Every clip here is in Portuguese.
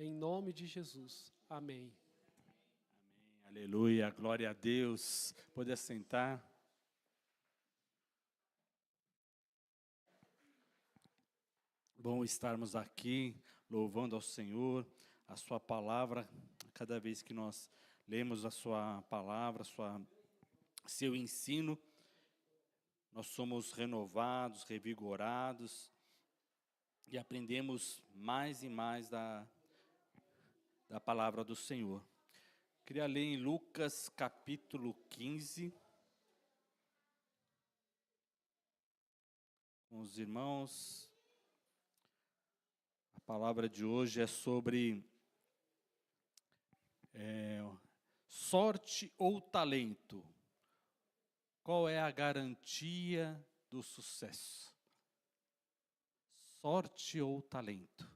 Em nome de Jesus. Amém. Aleluia, glória a Deus. Pode assentar. Bom estarmos aqui, louvando ao Senhor, a sua palavra. Cada vez que nós lemos a sua palavra, seu ensino, nós somos renovados, revigorados e aprendemos mais e mais da palavra do Senhor. Queria ler em Lucas capítulo 15, com os irmãos. A palavra de hoje é sobre sorte ou talento. Qual é a garantia do sucesso? Sorte ou talento?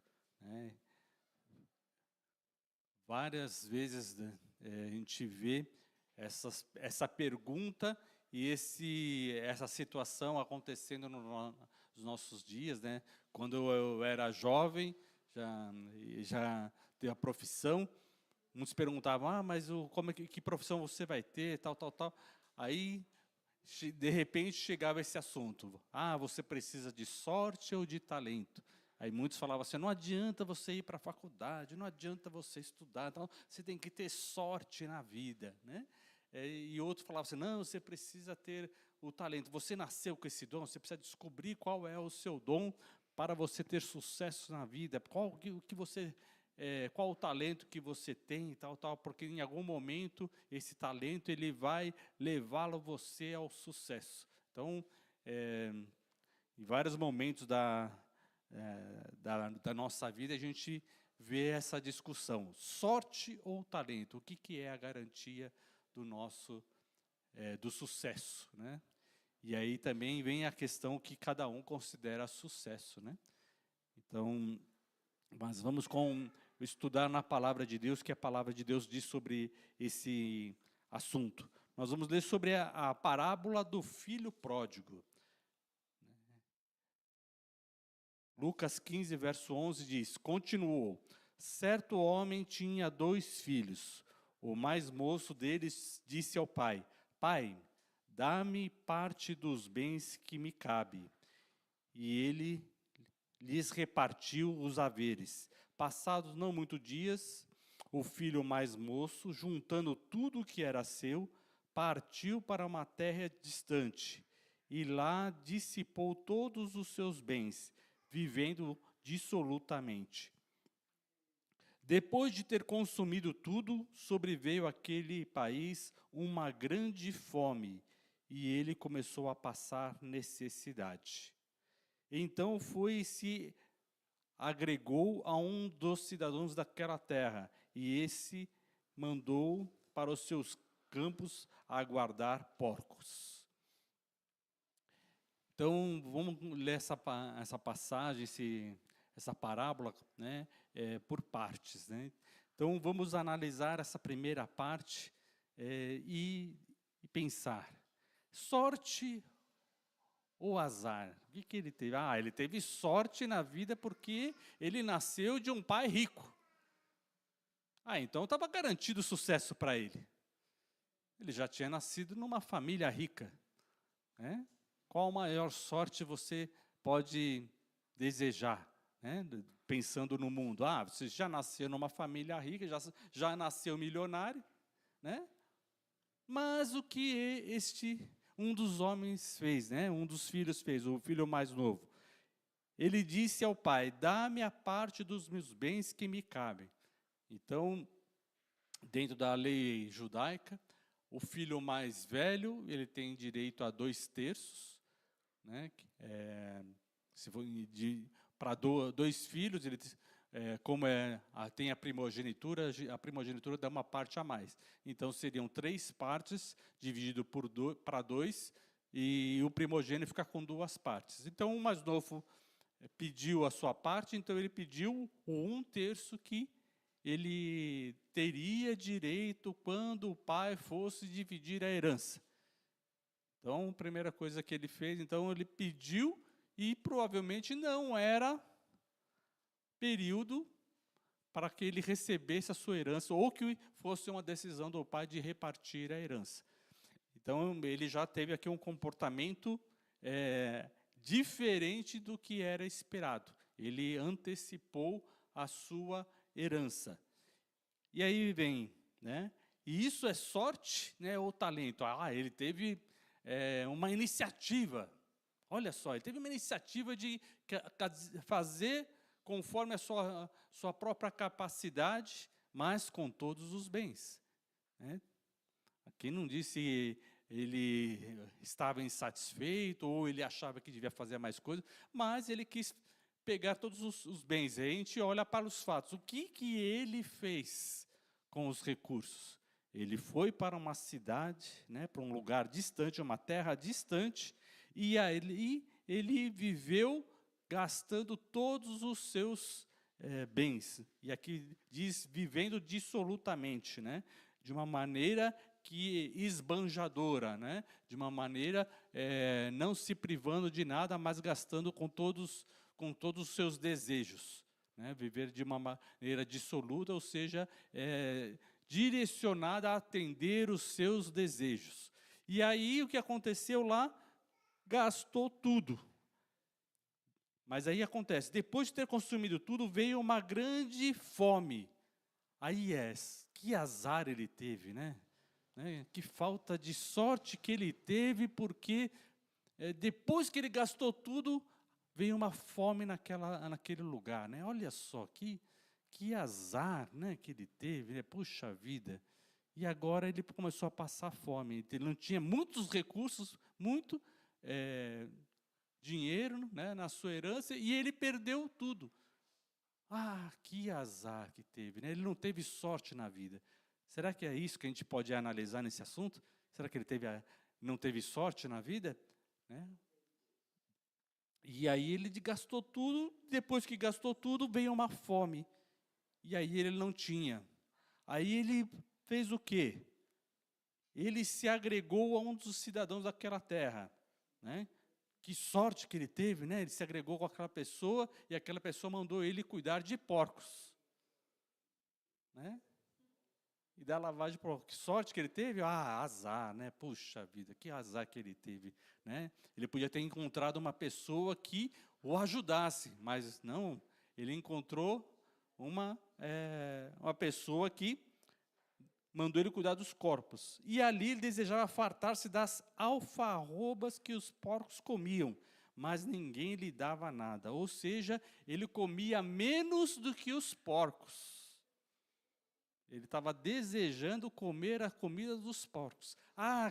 Várias vezes a gente vê essa pergunta e essa situação acontecendo nos nossos dias, né? Quando eu era jovem, já tinha a profissão, muitos perguntavam, mas que profissão você vai ter, tal. Aí, de repente, chegava esse assunto, você precisa de sorte ou de talento? Aí muitos falavam assim, não adianta você ir para a faculdade, não adianta você estudar, então você tem que ter sorte na vida, né? E outro falava assim, não, você precisa ter o talento, você nasceu com esse dom, você precisa descobrir qual é o seu dom para você ter sucesso na vida, qual o talento que você tem, tal, porque em algum momento esse talento ele vai levá-lo você ao sucesso. Então, em vários momentos da nossa vida, a gente vê essa discussão, sorte ou talento, o que é a garantia do sucesso, né? E aí também vem a questão que cada um considera sucesso, né? Então, mas vamos estudar na palavra de Deus, que a palavra de Deus diz sobre esse assunto. Nós vamos ler sobre a parábola do filho pródigo. Lucas 15, verso 11 diz, continuou, certo homem tinha 2 filhos. O mais moço deles disse ao pai, pai, dá-me parte dos bens que me cabe. E ele lhes repartiu os haveres. Passados não muitos dias, o filho mais moço, juntando tudo o que era seu, partiu para uma terra distante, e lá dissipou todos os seus bens, vivendo dissolutamente. Depois de ter consumido tudo, sobreveio àquele país uma grande fome, e ele começou a passar necessidade. Então foi e se agregou a um dos cidadãos daquela terra, e esse mandou para os seus campos aguardar porcos. Então, vamos ler essa passagem, essa parábola, né, por partes, né? Então, vamos analisar essa primeira parte e pensar, sorte ou azar? O que ele teve? Ele teve sorte na vida porque ele nasceu de um pai rico. Então estava garantido sucesso para ele. Ele já tinha nascido numa família rica, né? Qual maior sorte você pode desejar, né? Pensando no mundo? Você já nasceu numa família rica, já nasceu milionário, né? Mas o que um dos homens fez, né? Um dos filhos fez, o filho mais novo. Ele disse ao pai, dá-me a parte dos meus bens que me cabem. Então, dentro da lei judaica, o filho mais velho, ele tem direito a 2/3, né? Se for para 2 filhos, ele tem a primogenitura dá uma parte a mais. Então, seriam 3 partes, dividido para 2, e o primogênito fica com 2 partes. Então, o mais novo pediu a sua parte, então ele pediu o 1/3 que ele teria direito quando o pai fosse dividir a herança. Então, a primeira coisa que ele fez, então ele pediu, e provavelmente não era período para que ele recebesse a sua herança, ou que fosse uma decisão do pai de repartir a herança. Então, ele já teve aqui um comportamento diferente do que era esperado. Ele antecipou a sua herança. E aí vem, né? E isso é sorte, né, ou talento? Ele teve uma iniciativa. Olha só, ele teve uma iniciativa de fazer conforme a sua própria capacidade, mas com todos os bens. Né? Aqui não diz se ele estava insatisfeito ou ele achava que devia fazer mais coisas, mas ele quis pegar todos os bens. Aí a gente olha para os fatos. O que ele fez com os recursos? Ele foi para uma cidade, né, para um lugar distante, uma terra distante, e aí ele viveu gastando todos os seus bens. E aqui diz vivendo dissolutamente, né, de uma maneira que esbanjadora, né, de uma maneira não se privando de nada, mas gastando com todos os seus desejos. Né, viver de uma maneira dissoluta, ou seja, direcionada a atender os seus desejos. E aí o que aconteceu lá? Gastou tudo. Mas aí acontece, depois de ter consumido tudo, veio uma grande fome. Aí que azar ele teve, né? Que falta de sorte que ele teve, porque depois que ele gastou tudo, veio uma fome naquele lugar, né? Olha só, que azar, né, que ele teve, né? Puxa vida. E agora ele começou a passar fome. Ele não tinha muitos recursos, muito dinheiro, né, na sua herança, e ele perdeu tudo. Que azar que teve, né? Ele não teve sorte na vida. Será que é isso que a gente pode analisar nesse assunto? Será que ele não teve sorte na vida? Né? E aí ele gastou tudo, depois que gastou tudo, veio uma fome. E aí ele não tinha. Aí ele fez o quê? Ele se agregou a um dos cidadãos daquela terra. Né? Que sorte que ele teve, né? Ele se agregou com aquela pessoa e aquela pessoa mandou ele cuidar de porcos. Né? E da lavagem de porcos. Que sorte que ele teve? Azar, né? Puxa vida, que azar que ele teve. Né? Ele podia ter encontrado uma pessoa que o ajudasse, mas não, ele encontrou uma pessoa que mandou ele cuidar dos corpos. E ali ele desejava fartar-se das alfarrobas que os porcos comiam, mas ninguém lhe dava nada. Ou seja, ele comia menos do que os porcos. Ele estava desejando comer a comida dos porcos.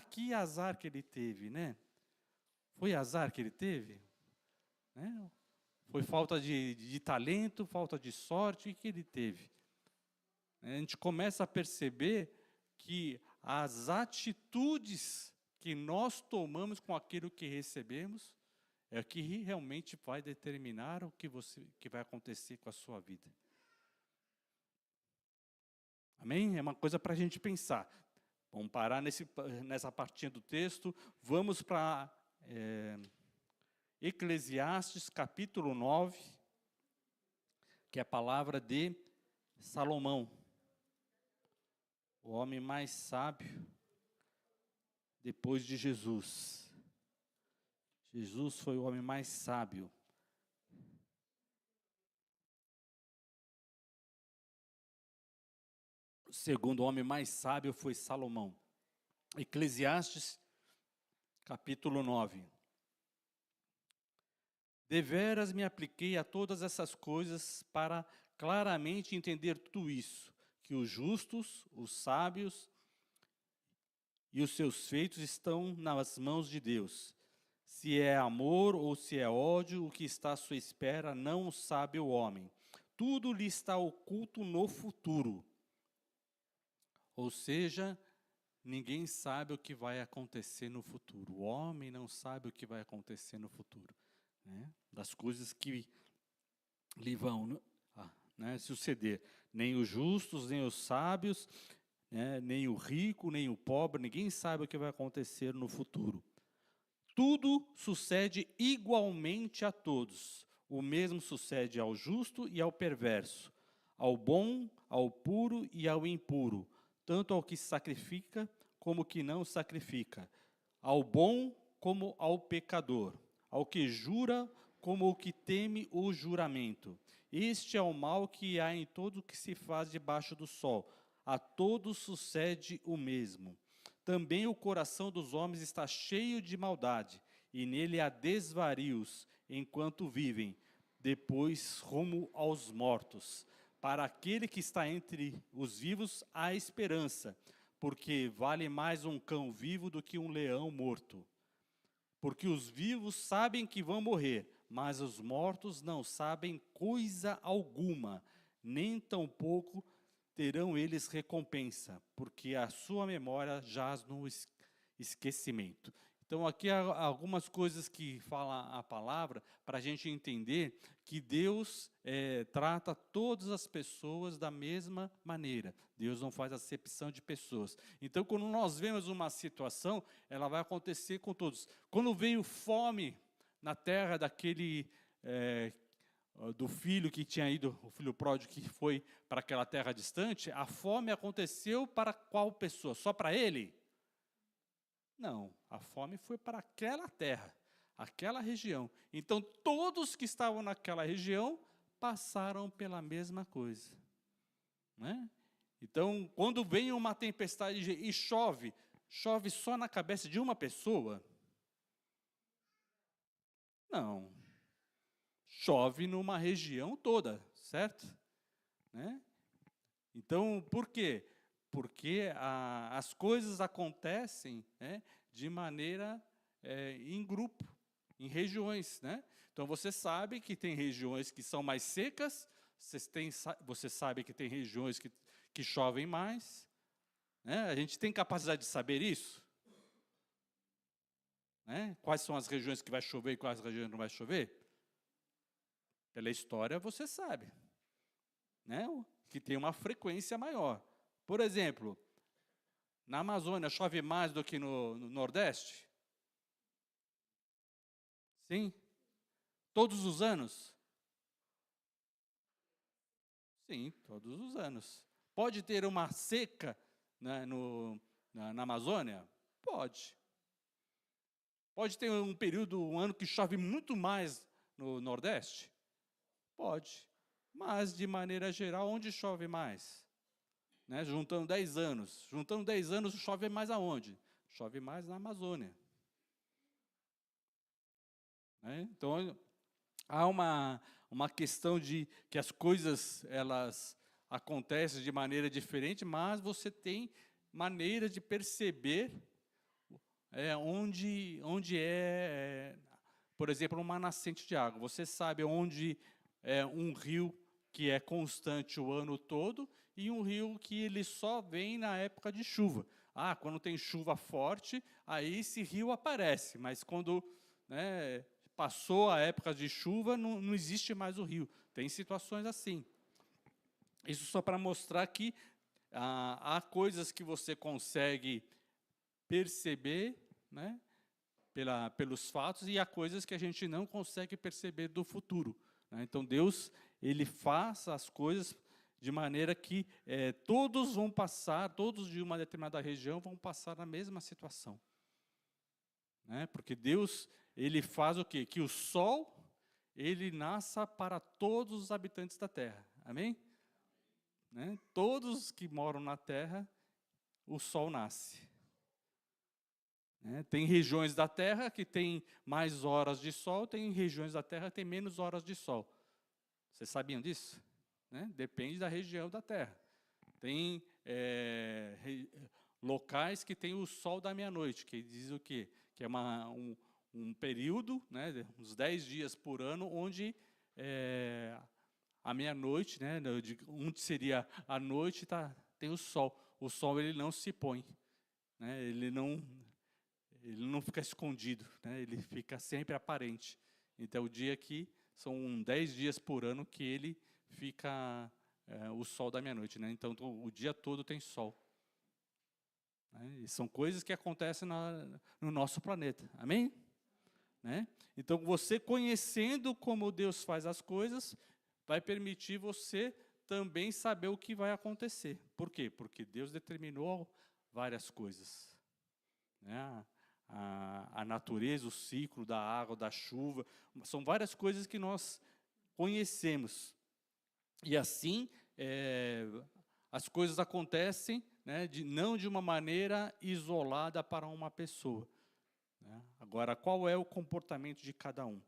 Que azar que ele teve, né? Foi azar que ele teve? Né? Foi falta de talento, falta de sorte, o que ele teve? A gente começa a perceber que as atitudes que nós tomamos com aquilo que recebemos é o que realmente vai determinar o que vai acontecer com a sua vida. Amém? É uma coisa para a gente pensar. Vamos parar nessa partinha do texto. Vamos para Eclesiastes, capítulo 9, que é a palavra de Salomão. O homem mais sábio depois de Jesus. Jesus foi o homem mais sábio. O segundo homem mais sábio foi Salomão. Eclesiastes, capítulo 9. Deveras me apliquei a todas essas coisas para claramente entender tudo isso, que os justos, os sábios e os seus feitos estão nas mãos de Deus. Se é amor ou se é ódio, o que está à sua espera não o sabe o homem. Tudo lhe está oculto no futuro. Ou seja, ninguém sabe o que vai acontecer no futuro. O homem não sabe o que vai acontecer no futuro. Né? Das coisas que lhe vão suceder. Nem os justos, nem os sábios, nem o rico, nem o pobre, ninguém sabe o que vai acontecer no futuro. Tudo sucede igualmente a todos. O mesmo sucede ao justo e ao perverso, ao bom, ao puro e ao impuro, tanto ao que sacrifica como que não sacrifica, ao bom como ao pecador, ao que jura como o que teme o juramento. Este é o mal que há em tudo o que se faz debaixo do sol. A todos sucede o mesmo. Também o coração dos homens está cheio de maldade, e nele há desvarios enquanto vivem, depois rumo aos mortos. Para aquele que está entre os vivos há esperança, porque vale mais um cão vivo do que um leão morto. Porque os vivos sabem que vão morrer, mas os mortos não sabem coisa alguma, nem tampouco terão eles recompensa, porque a sua memória jaz no esquecimento. Então, aqui há algumas coisas que fala a palavra, para a gente entender que Deus trata todas as pessoas da mesma maneira. Deus não faz acepção de pessoas. Então, quando nós vemos uma situação, ela vai acontecer com todos. Quando veio fome na terra daquele do filho que tinha ido, o filho pródigo que foi para aquela terra distante, a fome aconteceu para qual pessoa? Só para ele? Não, a fome foi para aquela terra, aquela região. Então, todos que estavam naquela região passaram pela mesma coisa. Né? Então, quando vem uma tempestade e chove, chove só na cabeça de uma pessoa? Não. Chove numa região toda, certo? Né? Então, por quê? Porque as coisas acontecem, né, de maneira em grupo, em regiões. Né? Então, você sabe que tem regiões que são mais secas, você sabe que tem regiões que chovem mais. Né? A gente tem capacidade de saber isso? Né? Quais são as regiões que vai chover e quais regiões não vai chover? Pela história, você sabe. Né? Que tem uma frequência maior. Por exemplo, na Amazônia chove mais do que no Nordeste? Sim? Todos os anos? Sim, todos os anos. Pode ter uma seca, né, na Amazônia? Pode. Pode ter um período, um ano que chove muito mais no Nordeste? Pode. Mas, de maneira geral, onde chove mais? Né, juntando 10 anos. Juntando 10 anos, chove mais aonde? Chove mais na Amazônia. Né? Então, há uma questão de que as coisas elas acontecem de maneira diferente, mas você tem maneira de perceber onde por exemplo, uma nascente de água. Você sabe onde é um rio que é constante o ano todo e um rio que ele só vem na época de chuva. Ah, quando tem chuva forte, aí esse rio aparece, mas quando, né, passou a época de chuva, não existe mais o rio. Tem situações assim. Isso só para mostrar que há coisas que você consegue perceber, né, pelos fatos, e há coisas que a gente não consegue perceber do futuro. Né? Então, Deus, Ele faz as coisas de maneira que todos vão passar, todos de uma determinada região vão passar na mesma situação. Né? Porque Deus, Ele faz o quê? Que o sol, ele nasça para todos os habitantes da terra. Amém? Né? Todos que moram na terra, o sol nasce. Né? Tem regiões da terra que tem mais horas de sol, tem regiões da terra que tem menos horas de sol. Vocês sabiam disso? Né? Depende da região da terra. Tem locais que tem o sol da meia-noite, que diz o quê? Que é um período, né, uns 10 dias por ano, onde a meia-noite, né, onde seria a noite, tem o sol. O sol ele não se põe, né, ele não fica escondido, né, ele fica sempre aparente. Então, o dia que são 10 dias por ano que ele fica o sol da meia-noite. Né, então, o dia todo tem sol. Né, e são coisas que acontecem no nosso planeta. Amém? Né? Então, você conhecendo como Deus faz as coisas, vai permitir você também saber o que vai acontecer. Por quê? Porque Deus determinou várias coisas, né? A natureza, o ciclo da água, da chuva, são várias coisas que nós conhecemos. E assim, as coisas acontecem, né, não de uma maneira isolada para uma pessoa, né? Agora, qual é o comportamento de cada um?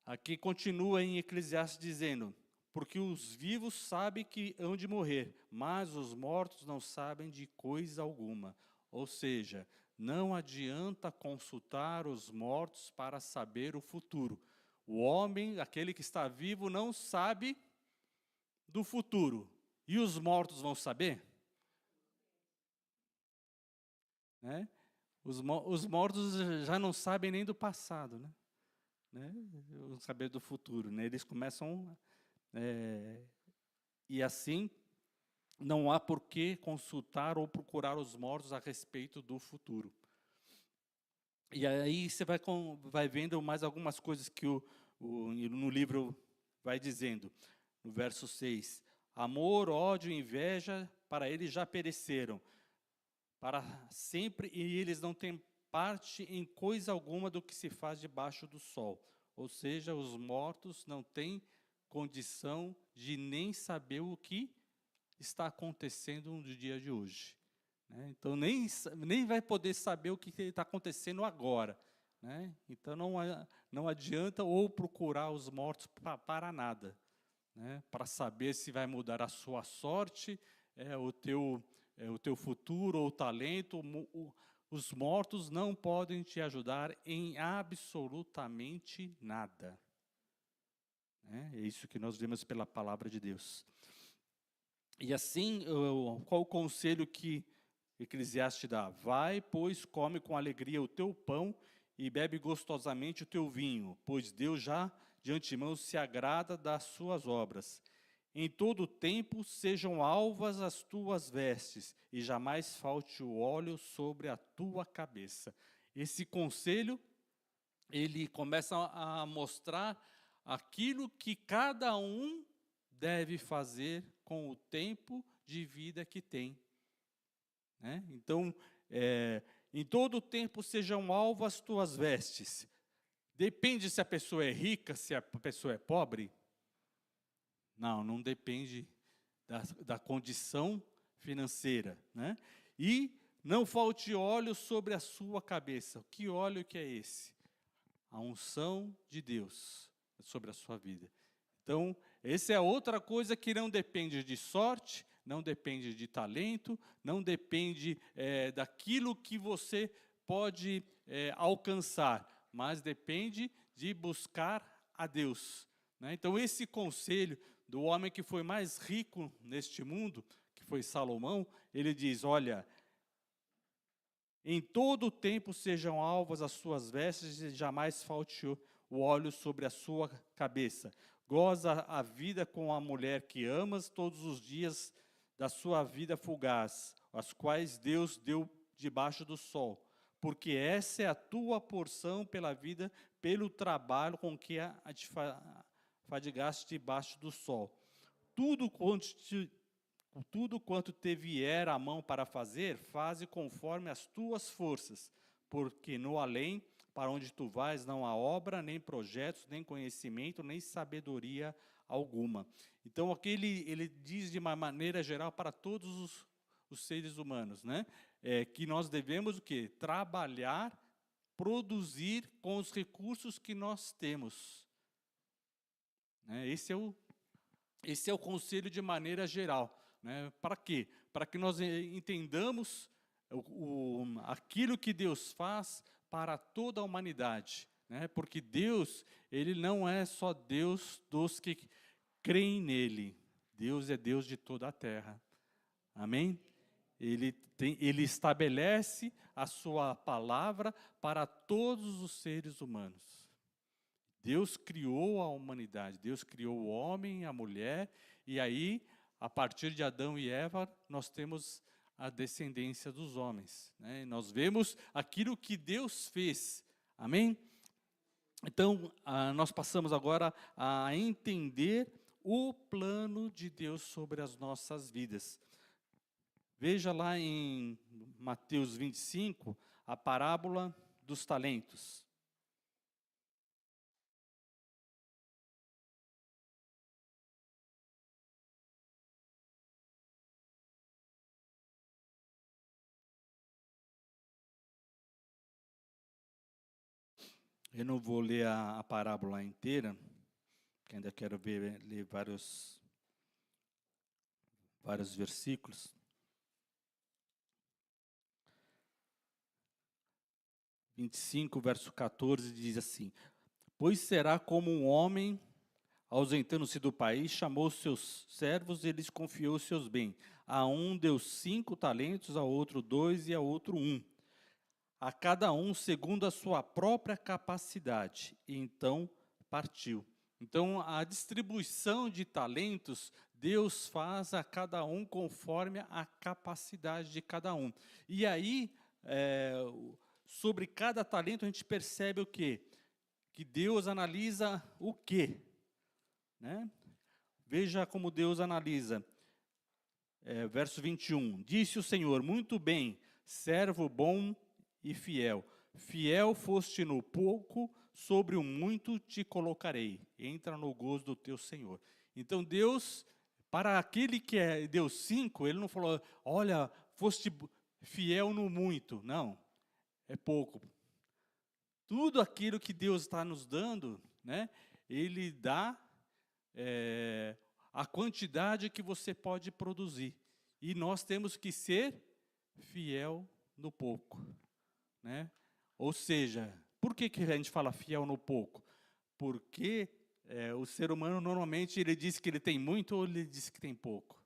Aqui continua em Eclesiastes dizendo: porque os vivos sabem que hão de morrer, mas os mortos não sabem de coisa alguma. Ou seja, não adianta consultar os mortos para saber o futuro. O homem, aquele que está vivo, não sabe do futuro. E os mortos vão saber? Né? Os mortos já não sabem nem do passado, né? O saber do futuro, né? Eles começam... e assim, não há por que consultar ou procurar os mortos a respeito do futuro. E aí você vai vendo mais algumas coisas que no livro vai dizendo. No verso 6, amor, ódio, inveja, para eles já pereceram, para sempre, e eles não têm parte em coisa alguma do que se faz debaixo do sol. Ou seja, os mortos não têm condição de nem saber o que está acontecendo no dia de hoje, né? Então, nem vai poder saber o que está acontecendo agora, né? Então, não adianta ou procurar os mortos para nada, né? Para saber se vai mudar a sua sorte, o teu futuro ou talento. Os mortos não podem te ajudar em absolutamente nada. É isso que nós vemos pela palavra de Deus. E assim, qual o conselho que Eclesiastes dá? Vai, pois, come com alegria o teu pão e bebe gostosamente o teu vinho, pois Deus já de antemão se agrada das suas obras. Em todo tempo sejam alvas as tuas vestes, e jamais falte o óleo sobre a tua cabeça. Esse conselho, ele começa a mostrar aquilo que cada um deve fazer com o tempo de vida que tem, né? Então, em todo tempo sejam alvas as tuas vestes. Depende se a pessoa é rica, se a pessoa é pobre? Não depende da condição financeira, né? E não falte óleo sobre a sua cabeça. Que óleo que é esse? A unção de Deus sobre a sua vida. Então, essa é outra coisa que não depende de sorte, não depende de talento, não depende daquilo que você pode alcançar, mas depende de buscar a Deus, né? Então, esse conselho do homem que foi mais rico neste mundo, que foi Salomão, ele diz, olha, em todo o tempo sejam alvas as suas vestes e jamais falte o óleo sobre a sua cabeça. Goza a vida com a mulher que amas todos os dias da sua vida fugaz, as quais Deus deu debaixo do sol, porque essa é a tua porção pela vida, pelo trabalho com que te fadigaste debaixo do sol. Tudo quanto te vier a mão para fazer, faze conforme as tuas forças, porque no além, para onde tu vais, não há obra, nem projetos, nem conhecimento, nem sabedoria alguma. Então, aqui ele diz de uma maneira geral para todos os seres humanos, né? Que nós devemos o quê? Trabalhar, produzir com os recursos que nós temos, né? Esse é o conselho de maneira geral, né? Para quê? Para que nós entendamos aquilo que Deus faz para toda a humanidade, né? Porque Deus, Ele não é só Deus dos que creem nele. Deus é Deus de toda a terra. Amém? Ele estabelece a sua palavra para todos os seres humanos. Deus criou a humanidade, Deus criou o homem e a mulher, e aí, a partir de Adão e Eva, nós temos a descendência dos homens, né? Nós vemos aquilo que Deus fez, amém? Então, nós passamos agora a entender o plano de Deus sobre as nossas vidas. Veja lá em Mateus 25, a parábola dos talentos. Eu não vou ler a parábola inteira, porque ainda quero ler vários versículos. 25, verso 14, diz assim: Pois será como um homem, ausentando-se do país, chamou seus servos e lhes confiou seus bens. A um deu 5 talentos, a outro 2 e a outro 1. A cada um segundo a sua própria capacidade. E então partiu. Então, a distribuição de talentos, Deus faz a cada um conforme a capacidade de cada um. E aí, sobre cada talento, a gente percebe o quê? Que Deus analisa o quê? Né? Veja como Deus analisa. Verso 21. Disse o Senhor, muito bem, servo bom e fiel. Fiel foste no pouco, sobre o muito te colocarei. Entra no gozo do teu Senhor. Então Deus, para aquele que deu 5, Ele não falou, olha, foste fiel no muito. Não, é pouco. Tudo aquilo que Deus está nos dando, né, Ele dá a quantidade que você pode produzir. E nós temos que ser fiel no pouco. Né? Ou seja, por que a gente fala fiel no pouco? Porque o ser humano normalmente ele diz que ele tem muito ou ele diz que tem pouco.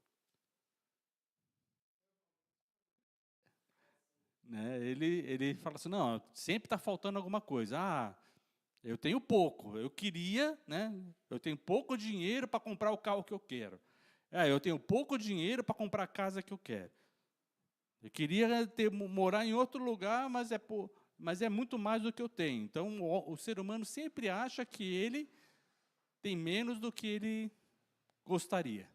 Né? Ele fala assim, não, sempre está faltando alguma coisa. Ah, eu tenho pouco, eu queria, né? Eu tenho pouco dinheiro para comprar o carro que eu quero. Eu tenho pouco dinheiro para comprar a casa que eu quero. Eu queria morar em outro lugar, mas é muito mais do que eu tenho. Então, o ser humano sempre acha que ele tem menos do que ele gostaria.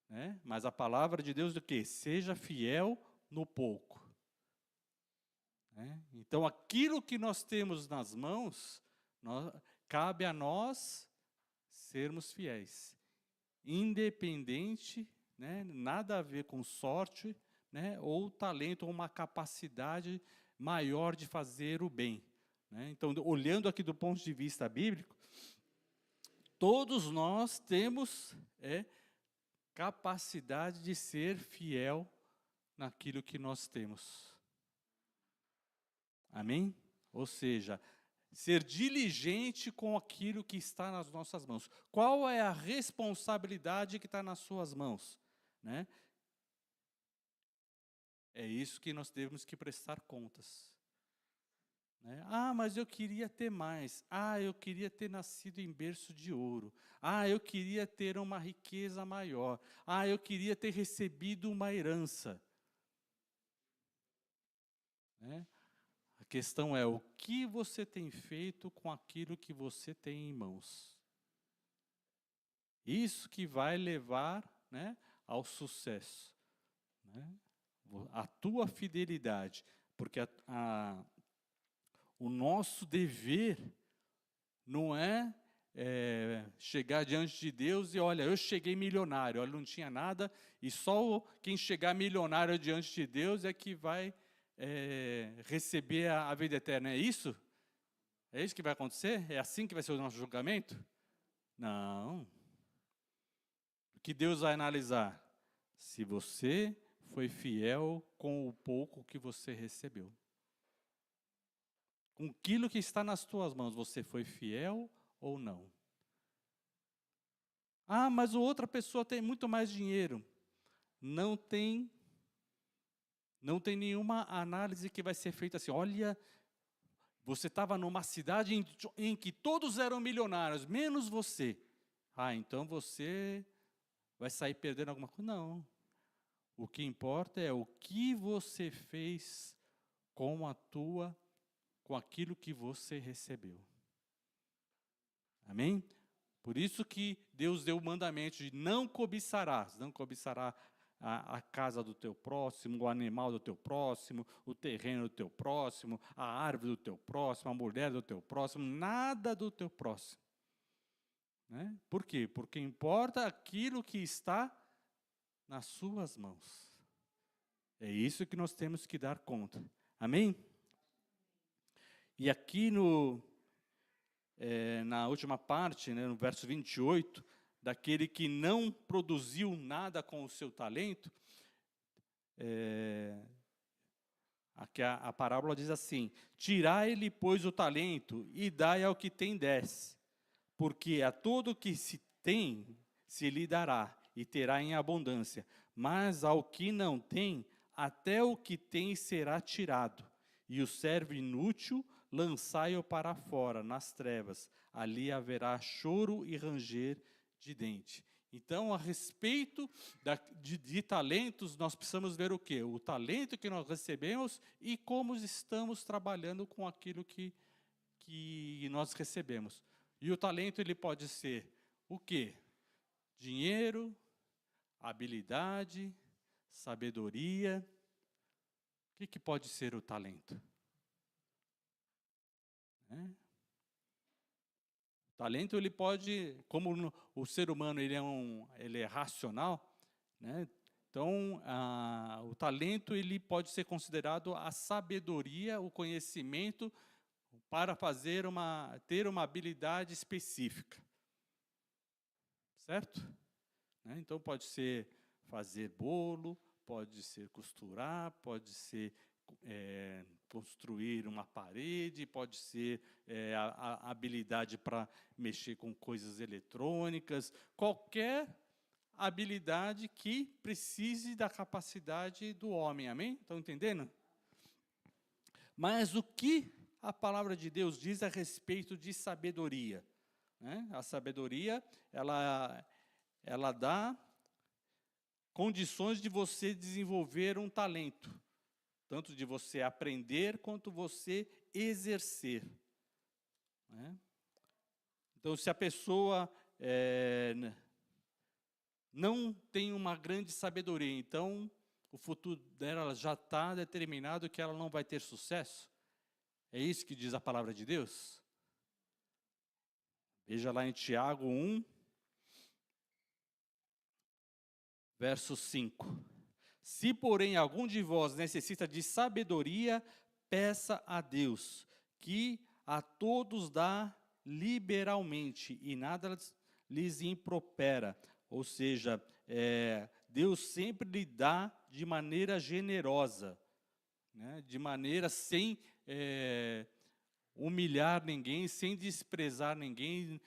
Né? Mas a palavra de Deus é o quê? Seja fiel no pouco. Né? Então, aquilo que nós temos nas mãos, cabe a nós sermos fiéis. Independente, né? Nada a ver com sorte, né? Ou talento, ou uma capacidade maior de fazer o bem. Né? Então, olhando aqui do ponto de vista bíblico, todos nós temos capacidade de ser fiel naquilo que nós temos. Amém? Ou seja, ser diligente com aquilo que está nas nossas mãos. Qual é a responsabilidade que está nas suas mãos? Né? É isso que nós temos que prestar contas. Né? Ah, mas eu queria ter mais. Ah, eu queria ter nascido em berço de ouro. Ah, eu queria ter uma riqueza maior. Ah, eu queria ter recebido uma herança. Né? A questão é, o que você tem feito com aquilo que você tem em mãos? Isso que vai levar, né, ao sucesso. Né? A tua fidelidade. Porque o nosso dever não é chegar diante de Deus e, olha, eu cheguei milionário, olha, não tinha nada, e só quem chegar milionário diante de Deus é que vai receber a vida eterna. É isso? É isso que vai acontecer? É assim que vai ser o nosso julgamento? Não. O que Deus vai analisar? Se você foi fiel com o pouco que você recebeu. Com aquilo que está nas tuas mãos, você foi fiel ou não? Ah, mas outra pessoa tem muito mais dinheiro. Não tem nenhuma análise que vai ser feita assim, olha, você estava numa cidade em que todos eram milionários, menos você. Ah, então você vai sair perdendo alguma coisa? Não. O que importa é o que você fez com aquilo que você recebeu. Amém? Por isso que Deus deu o mandamento de não cobiçarás, não cobiçará a casa do teu próximo, o animal do teu próximo, o terreno do teu próximo, a árvore do teu próximo, a mulher do teu próximo, nada do teu próximo. Né? Por quê? Porque importa aquilo que está nas suas mãos. É isso que nós temos que dar conta. Amém? E aqui na última parte, né, no verso 28, daquele que não produziu nada com o seu talento, aqui a parábola diz assim: tirai-lhe, pois, o talento e dai ao que tem 10, porque a todo que se tem se lhe dará e terá em abundância, mas ao que não tem, até o que tem será tirado. E o servo inútil, lançai-o para fora, nas trevas, ali haverá choro e ranger de dente. Então, a respeito de talentos, nós precisamos ver o quê? O talento que nós recebemos e como estamos trabalhando com aquilo que nós recebemos. E o talento, ele pode ser o quê? Dinheiro, habilidade, sabedoria. O que pode ser o talento? O talento, ele pode, como o ser humano ele é racional, né? Então, o talento, ele pode ser considerado a sabedoria, o conhecimento para ter uma habilidade específica. Certo? Então, pode ser fazer bolo, pode ser costurar, pode ser construir uma parede, pode ser a habilidade para mexer com coisas eletrônicas, qualquer habilidade que precise da capacidade do homem, amém? Estão entendendo? Mas o que a palavra de Deus diz a respeito de sabedoria? A sabedoria, ela dá condições de você desenvolver um talento, tanto de você aprender, quanto você exercer. Então, se a pessoa não tem uma grande sabedoria, então o futuro dela já está determinado que ela não vai ter sucesso. É isso que diz a palavra de Deus? Veja lá em Tiago 1, verso 5. Se, porém, algum de vós necessita de sabedoria, peça a Deus, que a todos dá liberalmente, e nada lhes impropera. Ou seja, Deus sempre lhe dá de maneira generosa, né? De maneira sem humilhar ninguém, sem desprezar ninguém.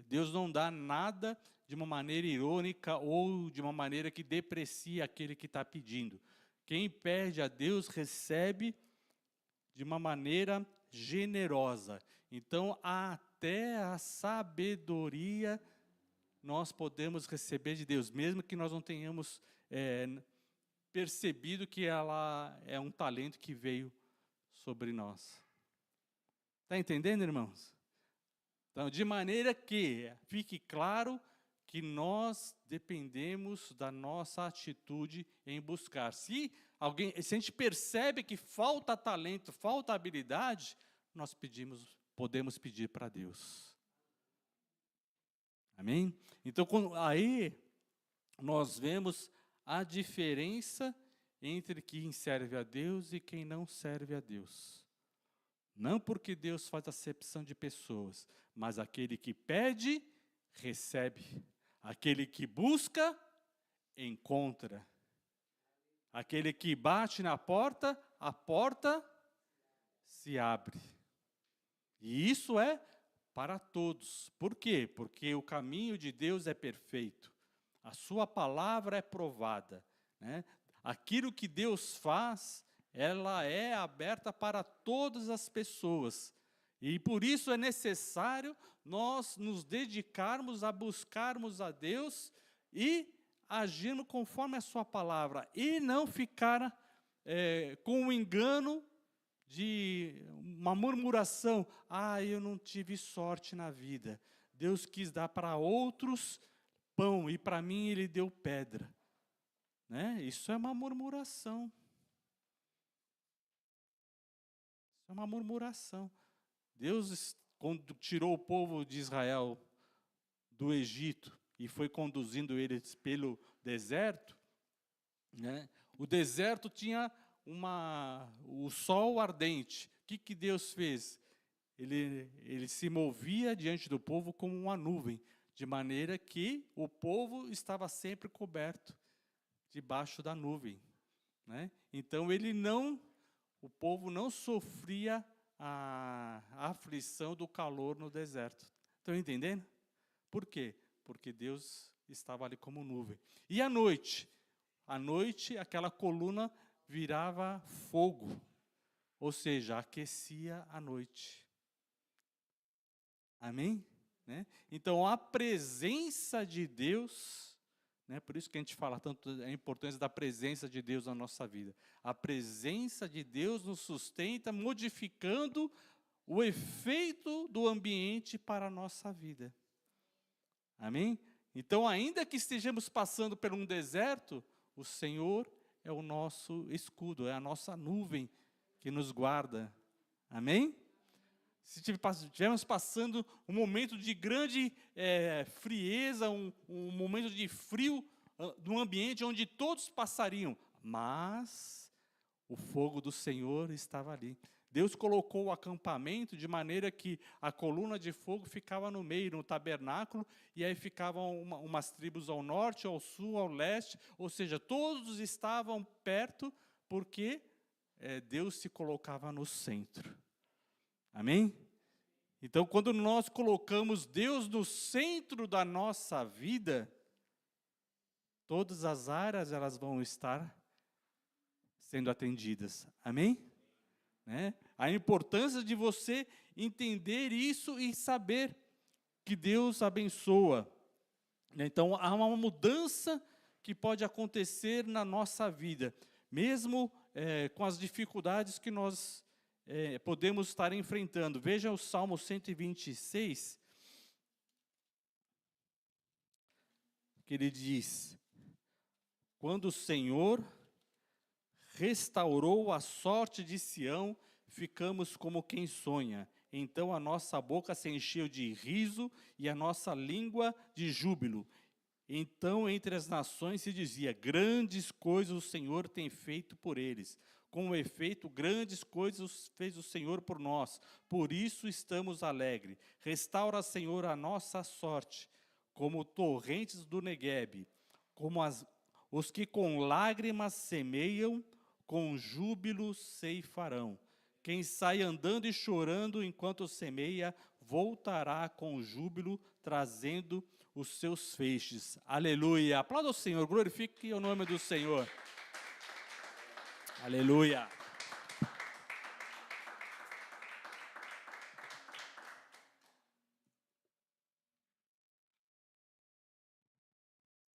Deus não dá nada de uma maneira irônica ou de uma maneira que deprecia aquele que está pedindo. Quem pede a Deus recebe de uma maneira generosa. Então, até a sabedoria nós podemos receber de Deus, mesmo que nós não tenhamos percebido que ela é um talento que veio sobre nós. Está entendendo, irmãos? Então, de maneira que fique claro que nós dependemos da nossa atitude em buscar. Se a gente percebe que falta talento, falta habilidade, nós podemos pedir para Deus. Amém? Então, aí nós vemos a diferença entre quem serve a Deus e quem não serve a Deus. Não porque Deus faz acepção de pessoas, mas aquele que pede, recebe. Aquele que busca, encontra. Aquele que bate na porta, a porta se abre. E isso é para todos. Por quê? Porque o caminho de Deus é perfeito. A sua palavra é provada, né? Aquilo que Deus faz, ela é aberta para todas as pessoas. E por isso é necessário nós nos dedicarmos a buscarmos a Deus e agirmos conforme a sua palavra. E não ficar com o engano de uma murmuração. Eu não tive sorte na vida. Deus quis dar para outros pão, e para mim Ele deu pedra. Né? Isso é uma murmuração. Isso é uma murmuração. Deus, quando tirou o povo de Israel do Egito e foi conduzindo eles pelo deserto, né? O deserto tinha o sol ardente. O que Deus fez? Ele se movia diante do povo como uma nuvem, de maneira que o povo estava sempre coberto debaixo da nuvem. Né? Então o povo não sofria a aflição do calor no deserto. Estão entendendo? Por quê? Porque Deus estava ali como nuvem. E à noite? À noite, aquela coluna virava fogo, ou seja, aquecia a noite. Amém? Né? Então, a presença de Deus, né, por isso que a gente fala tanto a importância da presença de Deus na nossa vida. A presença de Deus nos sustenta, modificando o efeito do ambiente para a nossa vida. Amém? Então, ainda que estejamos passando por um deserto, o Senhor é o nosso escudo, é a nossa nuvem que nos guarda. Amém? Se estivermos passando um momento de grande frieza, um momento de frio, num ambiente onde todos passariam, mas o fogo do Senhor estava ali. Deus colocou o acampamento de maneira que a coluna de fogo ficava no meio, no tabernáculo, e aí ficavam umas tribos ao norte, ao sul, ao leste, ou seja, todos estavam perto, porque Deus se colocava no centro. Amém? Então, quando nós colocamos Deus no centro da nossa vida, todas as áreas elas vão estar sendo atendidas. Amém? Né? A importância de você entender isso e saber que Deus abençoa. Então, há uma mudança que pode acontecer na nossa vida, mesmo com as dificuldades que nós podemos estar enfrentando. Veja o Salmo 126, que ele diz: quando o Senhor restaurou a sorte de Sião, ficamos como quem sonha. Então a nossa boca se encheu de riso e a nossa língua de júbilo. Então entre as nações se dizia: grandes coisas o Senhor tem feito por eles. Com efeito, grandes coisas fez o Senhor por nós. Por isso estamos alegres. Restaura, Senhor, a nossa sorte, como torrentes do Neguebe, como os que com lágrimas semeiam, com júbilo ceifarão. Quem sai andando e chorando enquanto semeia, voltará com júbilo, trazendo os seus feixes. Aleluia. Aplauda o Senhor, glorifique o nome do Senhor. Aleluia.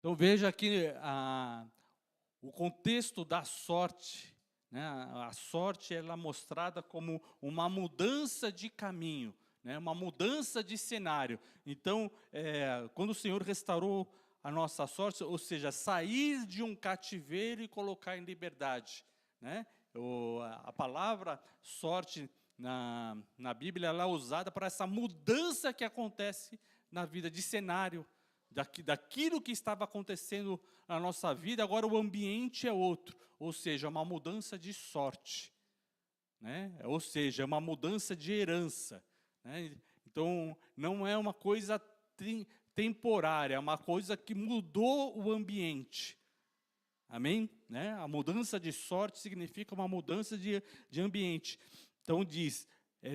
Então veja aqui o contexto da sorte. Né? A sorte ela é mostrada como uma mudança de caminho, né? Uma mudança de cenário. Então, quando o Senhor restaurou a nossa sorte, ou seja, sair de um cativeiro e colocar em liberdade. Né? A palavra sorte na Bíblia ela é usada para essa mudança que acontece na vida, de cenário, daquilo que estava acontecendo na nossa vida, agora o ambiente é outro, ou seja, uma mudança de sorte, né? Ou seja, uma mudança de herança. Né? Então, não é uma coisa temporária, é uma coisa que mudou o ambiente. Amém? Né? A mudança de sorte significa uma mudança de ambiente. Então diz,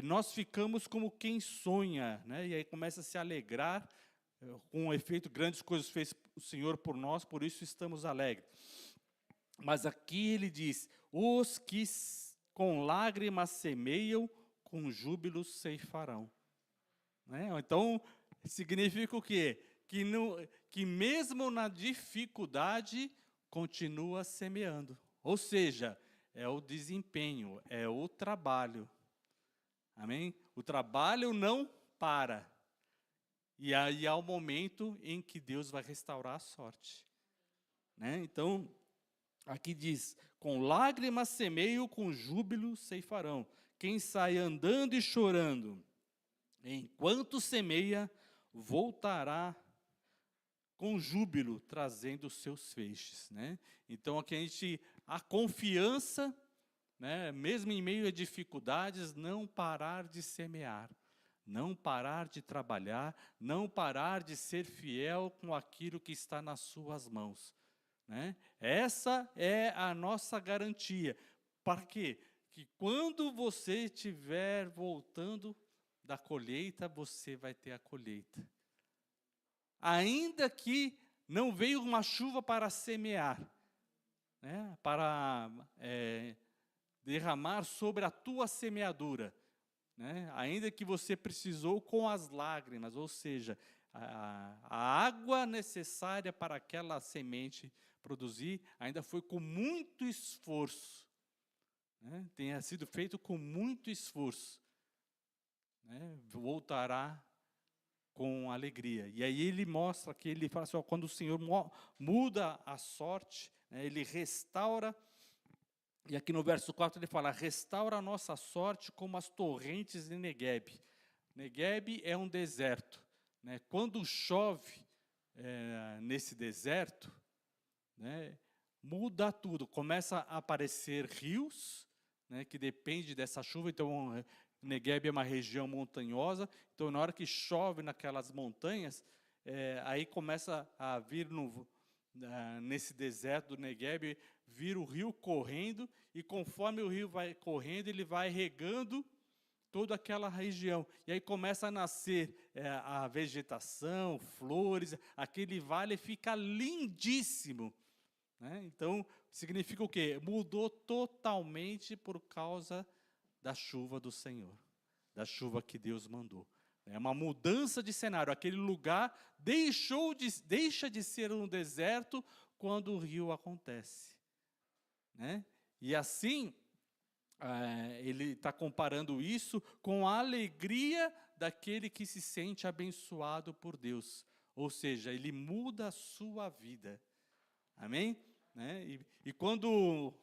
nós ficamos como quem sonha, né? E aí começa a se alegrar, com um efeito, grandes coisas fez o Senhor por nós, por isso estamos alegres. Mas aqui ele diz, os que com lágrimas semeiam, com júbilo ceifarão. Né? Então, significa o quê? Que mesmo na dificuldade, continua semeando. Ou seja, é o desempenho, é o trabalho. Amém? O trabalho não para. E aí há o momento em que Deus vai restaurar a sorte. Né? Então, aqui diz, com lágrimas semeio, com júbilo ceifarão. Quem sai andando e chorando, enquanto semeia, voltará com júbilo, trazendo os seus feixes. Né? Então, aqui a confiança, né, mesmo em meio a dificuldades, não parar de semear, não parar de trabalhar, não parar de ser fiel com aquilo que está nas suas mãos. Né? Essa é a nossa garantia. Para quê? Que quando você estiver voltando da colheita, você vai ter a colheita. Ainda que não veio uma chuva para semear, né? Para derramar sobre a tua semeadura, né? Ainda que você precisou com as lágrimas, ou seja, a água necessária para aquela semente produzir, ainda foi com muito esforço, né? Tenha sido feito com muito esforço, né? Voltará com alegria. E aí ele mostra que ele fala assim, ó, quando o Senhor muda a sorte, né, ele restaura, e aqui no verso 4 ele fala, restaura a nossa sorte como as torrentes de Negueb. Negueb é um deserto. Né? Quando chove nesse deserto, né, muda tudo, começa a aparecer rios, né, que depende dessa chuva, então Negueb é uma região montanhosa, então na hora que chove naquelas montanhas, aí começa a vir nesse deserto do Negueb, vir o rio correndo, e conforme o rio vai correndo, ele vai regando toda aquela região. E aí começa a nascer a vegetação, flores, aquele vale fica lindíssimo. Né? Então, significa o quê? Mudou totalmente por causa da chuva do Senhor, da chuva que Deus mandou. É uma mudança de cenário. Aquele lugar deixa de ser um deserto quando o rio acontece. Né? E assim, ele está comparando isso com a alegria daquele que se sente abençoado por Deus. Ou seja, ele muda a sua vida. Amém? Né? E quando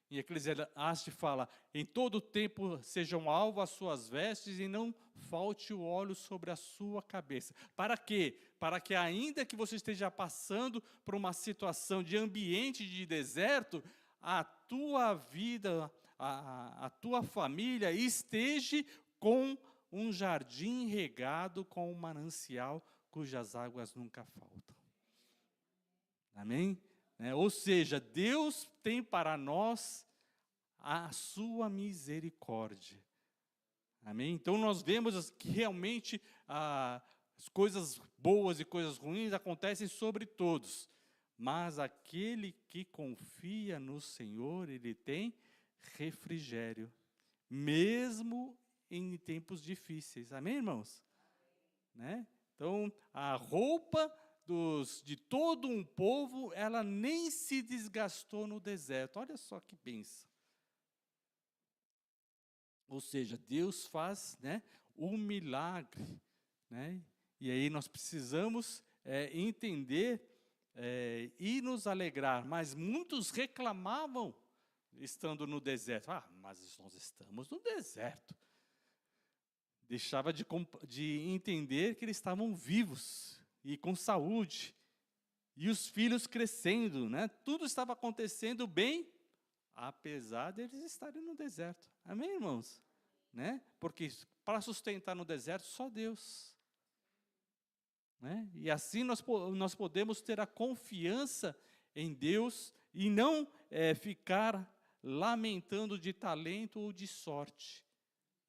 em Eclesiastes fala, em todo tempo sejam alvo as suas vestes e não falte o óleo sobre a sua cabeça. Para quê? Para que ainda que você esteja passando por uma situação de ambiente de deserto, a tua vida, a tua família esteja com um jardim regado com um manancial cujas águas nunca faltam. Amém? Ou seja, Deus tem para nós a sua misericórdia. Amém? Então nós vemos que realmente as coisas boas e coisas ruins acontecem sobre todos. Mas aquele que confia no Senhor, ele tem refrigério, mesmo em tempos difíceis. Amém, irmãos? Né? Então, a roupa de todo um povo, ela nem se desgastou no deserto. Olha só que bênção. Ou seja, Deus faz, né, um milagre. Né? E aí nós precisamos entender e nos alegrar. Mas muitos reclamavam estando no deserto. Mas nós estamos no deserto. Deixava de entender que eles estavam vivos e com saúde, e os filhos crescendo, né? Tudo estava acontecendo bem, apesar deles estarem no deserto. Amém, irmãos? Né? Porque para sustentar no deserto, só Deus. Né? E assim nós podemos ter a confiança em Deus e não ficar lamentando de talento ou de sorte.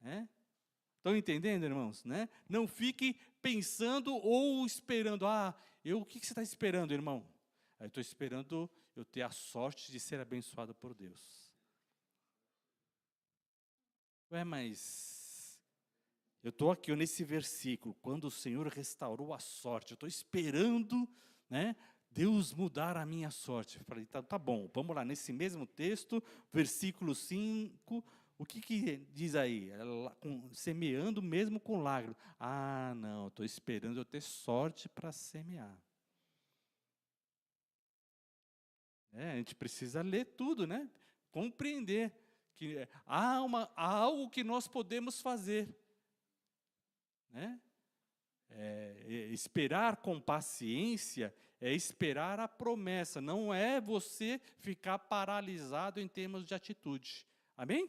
Né? Estão entendendo, irmãos? Né? Não fique pensando ou esperando. O que você está esperando, irmão? Eu estou esperando eu ter a sorte de ser abençoado por Deus. Mas eu estou aqui nesse versículo, quando o Senhor restaurou a sorte, eu estou esperando, né, Deus mudar a minha sorte. Eu falei, tá bom, vamos lá, nesse mesmo texto, versículo 5, O que diz aí? Semeando mesmo com lágrimas. Ah, não, estou esperando eu ter sorte para semear. A gente precisa ler tudo, né? Compreender que há algo que nós podemos fazer. Né? Esperar com paciência é esperar a promessa, não é você ficar paralisado em termos de atitude. Amém?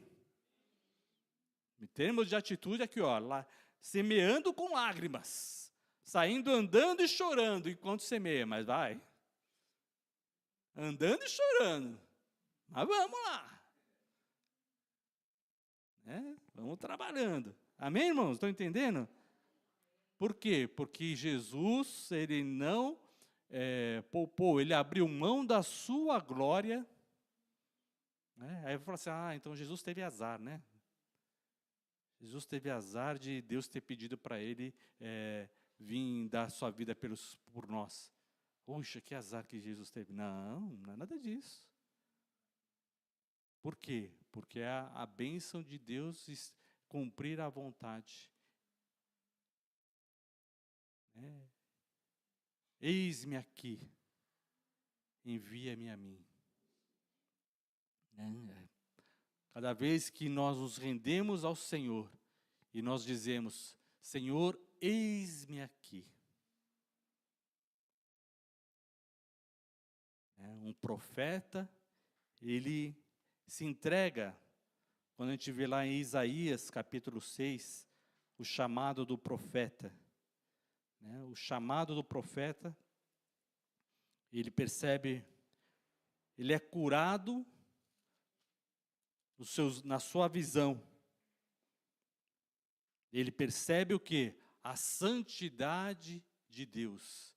Em termos de atitude, aqui, ó, lá, semeando com lágrimas, saindo andando e chorando enquanto semeia, mas vai. Andando e chorando, mas vamos lá. Vamos trabalhando. Amém, irmãos? Estão entendendo? Por quê? Porque Jesus, ele não poupou, ele abriu mão da sua glória. Aí eu falo assim, então Jesus teve azar, né? Jesus teve azar de Deus ter pedido para ele vir dar sua vida por nós. Puxa, que azar que Jesus teve. Não é nada disso. Por quê? Porque é a bênção de Deus cumprir a vontade. Eis-me aqui, envia-me a mim. Cada vez que nós nos rendemos ao Senhor e nós dizemos, Senhor, eis-me aqui. Um profeta, ele se entrega, quando a gente vê lá em Isaías, capítulo 6, o chamado do profeta. O chamado do profeta, ele percebe, ele é curado na sua visão. Ele percebe o quê? A santidade de Deus.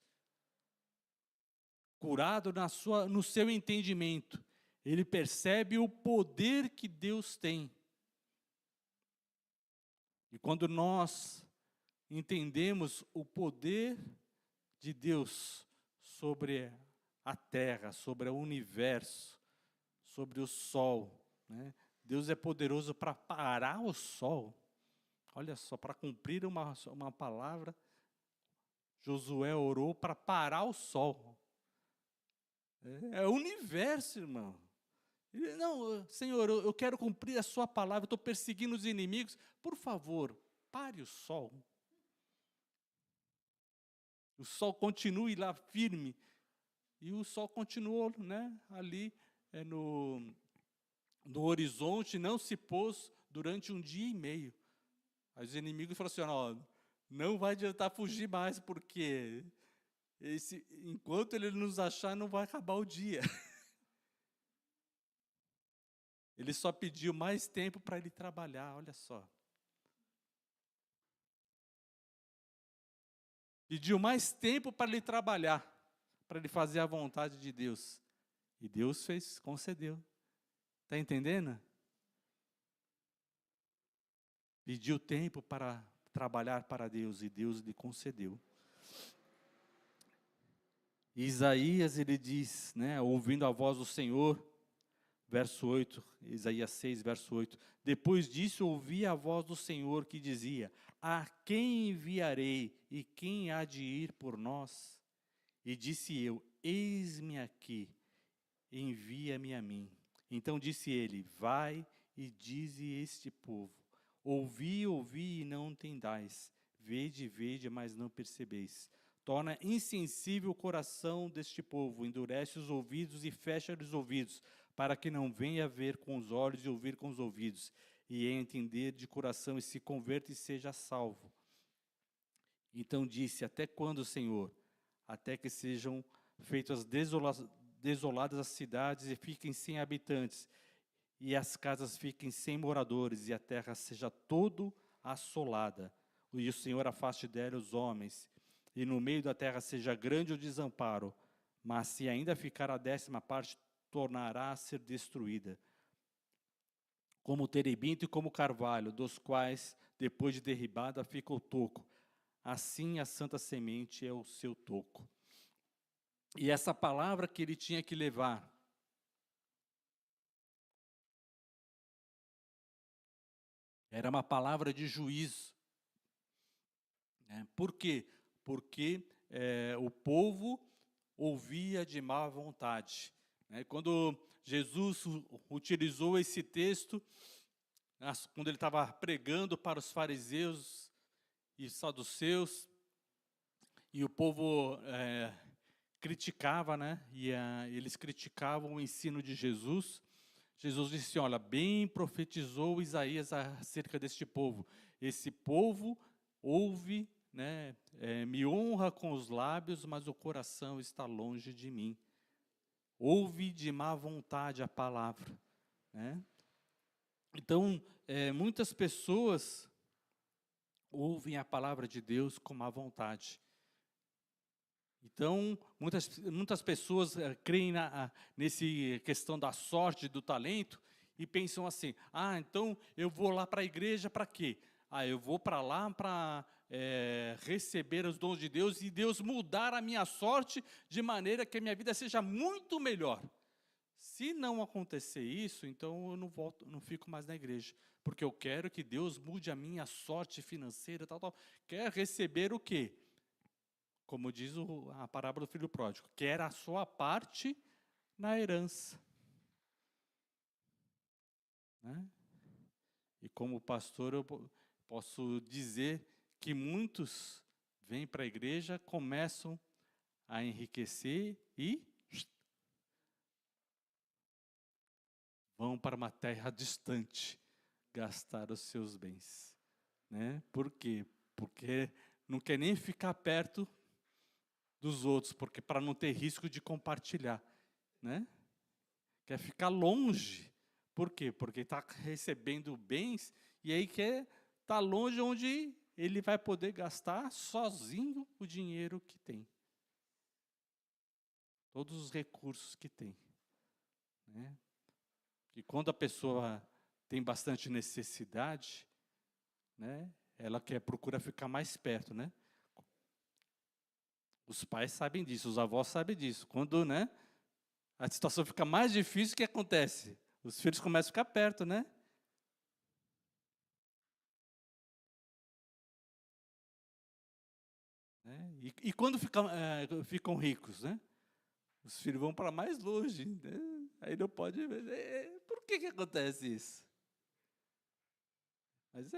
Curado no seu entendimento. Ele percebe o poder que Deus tem. E quando nós entendemos o poder de Deus sobre a terra, sobre o universo, sobre o sol, né? Deus é poderoso para parar o sol. Olha só, para cumprir uma palavra, Josué orou para parar o sol. É o universo, irmão. Não, Senhor, eu quero cumprir a sua palavra, eu estou perseguindo os inimigos. Por favor, pare o sol. O sol continue lá firme. E o sol continuou, né, ali no horizonte, não se pôs durante 1 dia e meio. Aí os inimigos falaram assim, não vai adiantar fugir mais, porque enquanto ele nos achar, não vai acabar o dia. Ele só pediu mais tempo para ele trabalhar, olha só. Pediu mais tempo para ele trabalhar, para ele fazer a vontade de Deus. E Deus concedeu. Está entendendo? Pediu tempo para trabalhar para Deus e Deus lhe concedeu. Isaías, ele diz, né, ouvindo a voz do Senhor, verso 8, Isaías 6, verso 8. Depois disso ouvi a voz do Senhor que dizia, a quem enviarei e quem há de ir por nós? E disse eu, eis-me aqui, envia-me a mim. Então disse ele, vai e dize este povo, ouvi e não entendais, vede, mas não percebeis. Torna insensível o coração deste povo, endurece os ouvidos e fecha os ouvidos, para que não venha ver com os olhos e ouvir com os ouvidos, e entender de coração e se converta e seja salvo. Então disse, até quando, Senhor? Até que sejam feitas desoladas as cidades e fiquem sem habitantes, e as casas fiquem sem moradores, e a terra seja todo assolada, e o Senhor afaste dela os homens, e no meio da terra seja grande o desamparo, mas se ainda ficar a 10ª parte, tornará a ser destruída. Como o terebinto e como o carvalho, dos quais, depois de derribada, fica o toco. Assim a santa semente é o seu toco. E essa palavra que ele tinha que levar Era uma palavra de juízo. Né? Por quê? Porque o povo ouvia de má vontade. Né? Quando Jesus utilizou esse texto, quando ele estava pregando para os fariseus e saduceus, e o povo criticava, né? Eles criticavam o ensino de Jesus. Jesus disse, olha, bem profetizou Isaías acerca deste povo. Esse povo ouve, né, me honra com os lábios, mas o coração está longe de mim. Ouve de má vontade a palavra. Né? Então, muitas pessoas ouvem a palavra de Deus com má vontade. Então, muitas pessoas creem nesse questão da sorte, do talento, e pensam assim, então eu vou lá para a igreja para quê? Eu vou para lá para receber os dons de Deus e Deus mudar a minha sorte de maneira que a minha vida seja muito melhor. Se não acontecer isso, então eu não fico mais na igreja, porque eu quero que Deus mude a minha sorte financeira, tal. Quer receber o quê? Como diz a parábola do filho pródigo, quer a sua parte na herança. Né? E como pastor eu posso dizer que muitos vêm para a igreja, começam a enriquecer e vão para uma terra distante gastar os seus bens. Né? Por quê? Porque não quer nem ficar perto dos outros, porque para não ter risco de compartilhar. Né? Quer ficar longe. Por quê? Porque está recebendo bens e aí quer estar longe onde ele vai poder gastar sozinho o dinheiro que tem. Todos os recursos que tem. Né? E quando a pessoa tem bastante necessidade, né, ela procura ficar mais perto. Né? Os pais sabem disso, os avós sabem disso. Quando, né, a situação fica mais difícil, o que acontece? Os filhos começam a ficar perto, né? E quando ficam ricos, né? Os filhos vão para mais longe. Né? Aí não pode... Por que acontece isso? Mas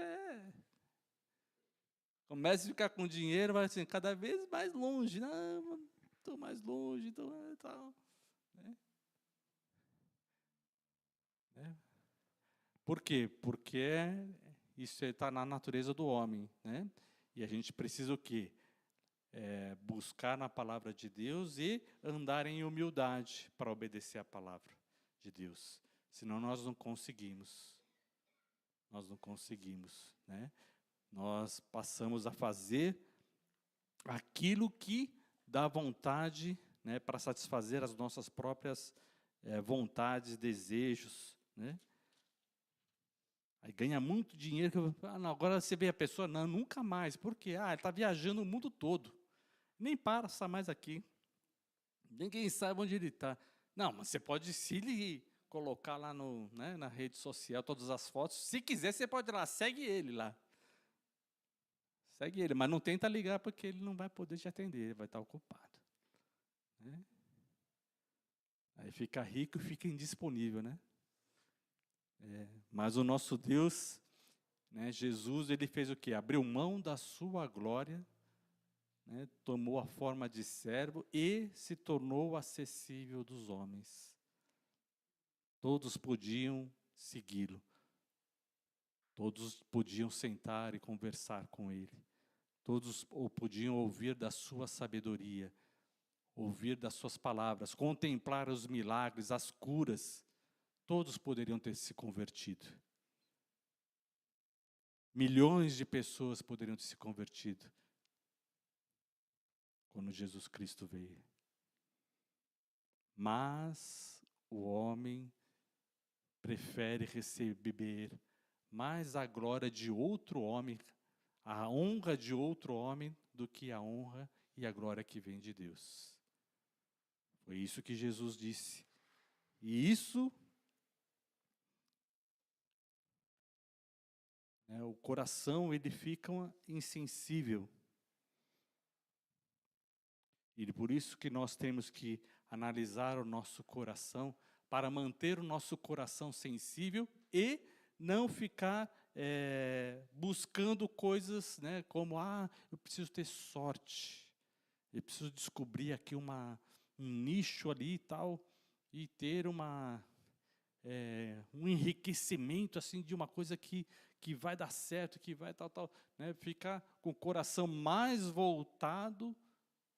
começa a ficar com dinheiro, vai assim, cada vez mais longe. Não, estou mais longe, tal. Né? Por quê? Porque isso está na natureza do homem. Né? E a gente precisa o quê? Buscar na palavra de Deus e andar em humildade para obedecer a palavra de Deus. Senão nós não conseguimos. Nós não conseguimos. Né? Nós passamos a fazer aquilo que dá vontade, né, para satisfazer as nossas próprias vontades, desejos. Né? Aí ganha muito dinheiro. Não, agora você vê a pessoa, não, nunca mais. Por quê? Ele está viajando o mundo todo. Nem passa mais aqui. Ninguém sabe onde ele está. Não, mas você pode se ele colocar lá na rede social todas as fotos. Se quiser, você pode ir lá, segue ele lá. Segue ele, mas não tenta ligar porque ele não vai poder te atender, ele vai estar ocupado. Né? Aí fica rico e fica indisponível, né? Mas o nosso Deus, né, Jesus, ele fez o quê? Abriu mão da sua glória, né, tomou a forma de servo e se tornou acessível dos homens. Todos podiam segui-lo. Todos podiam sentar e conversar com ele. Todos podiam ouvir da sua sabedoria, ouvir das suas palavras, contemplar os milagres, as curas. Todos poderiam ter se convertido. Milhões de pessoas poderiam ter se convertido quando Jesus Cristo veio. Mas o homem prefere receber mais a glória de outro homem, a honra de outro homem, do que a honra e a glória que vem de Deus. Foi isso que Jesus disse. E isso, o coração ele fica insensível. E por isso que nós temos que analisar o nosso coração, para manter o nosso coração sensível e não ficar buscando coisas, né, como, eu preciso ter sorte, eu preciso descobrir aqui um nicho ali e tal, e ter um enriquecimento assim, de uma coisa que vai dar certo, que vai tal, né, ficar com o coração mais voltado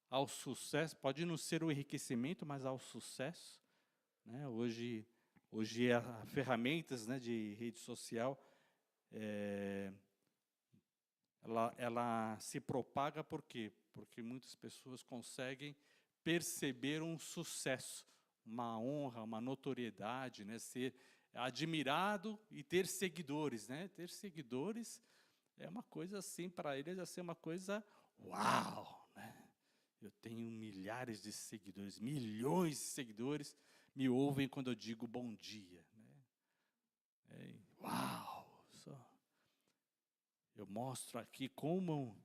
ao sucesso, pode não ser o enriquecimento, mas ao sucesso, né? Hoje há ferramentas, né, de rede social, ela se propaga por quê? Porque muitas pessoas conseguem perceber um sucesso, uma honra, uma notoriedade, né, ser admirado e ter seguidores, né? Ter seguidores é uma coisa assim, para eles é ser uma coisa uau, né? Eu tenho milhares de seguidores, milhões de seguidores me ouvem quando eu digo bom dia, né? Uau! Eu mostro aqui como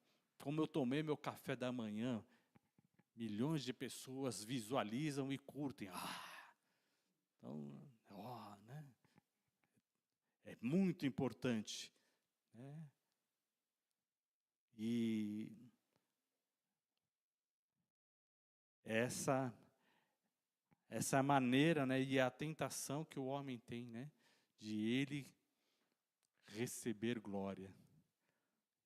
eu tomei meu café da manhã. Milhões de pessoas visualizam e curtem. Então, né? É muito importante, né? E essa maneira, né, e a tentação que o homem tem, né, de ele receber glória,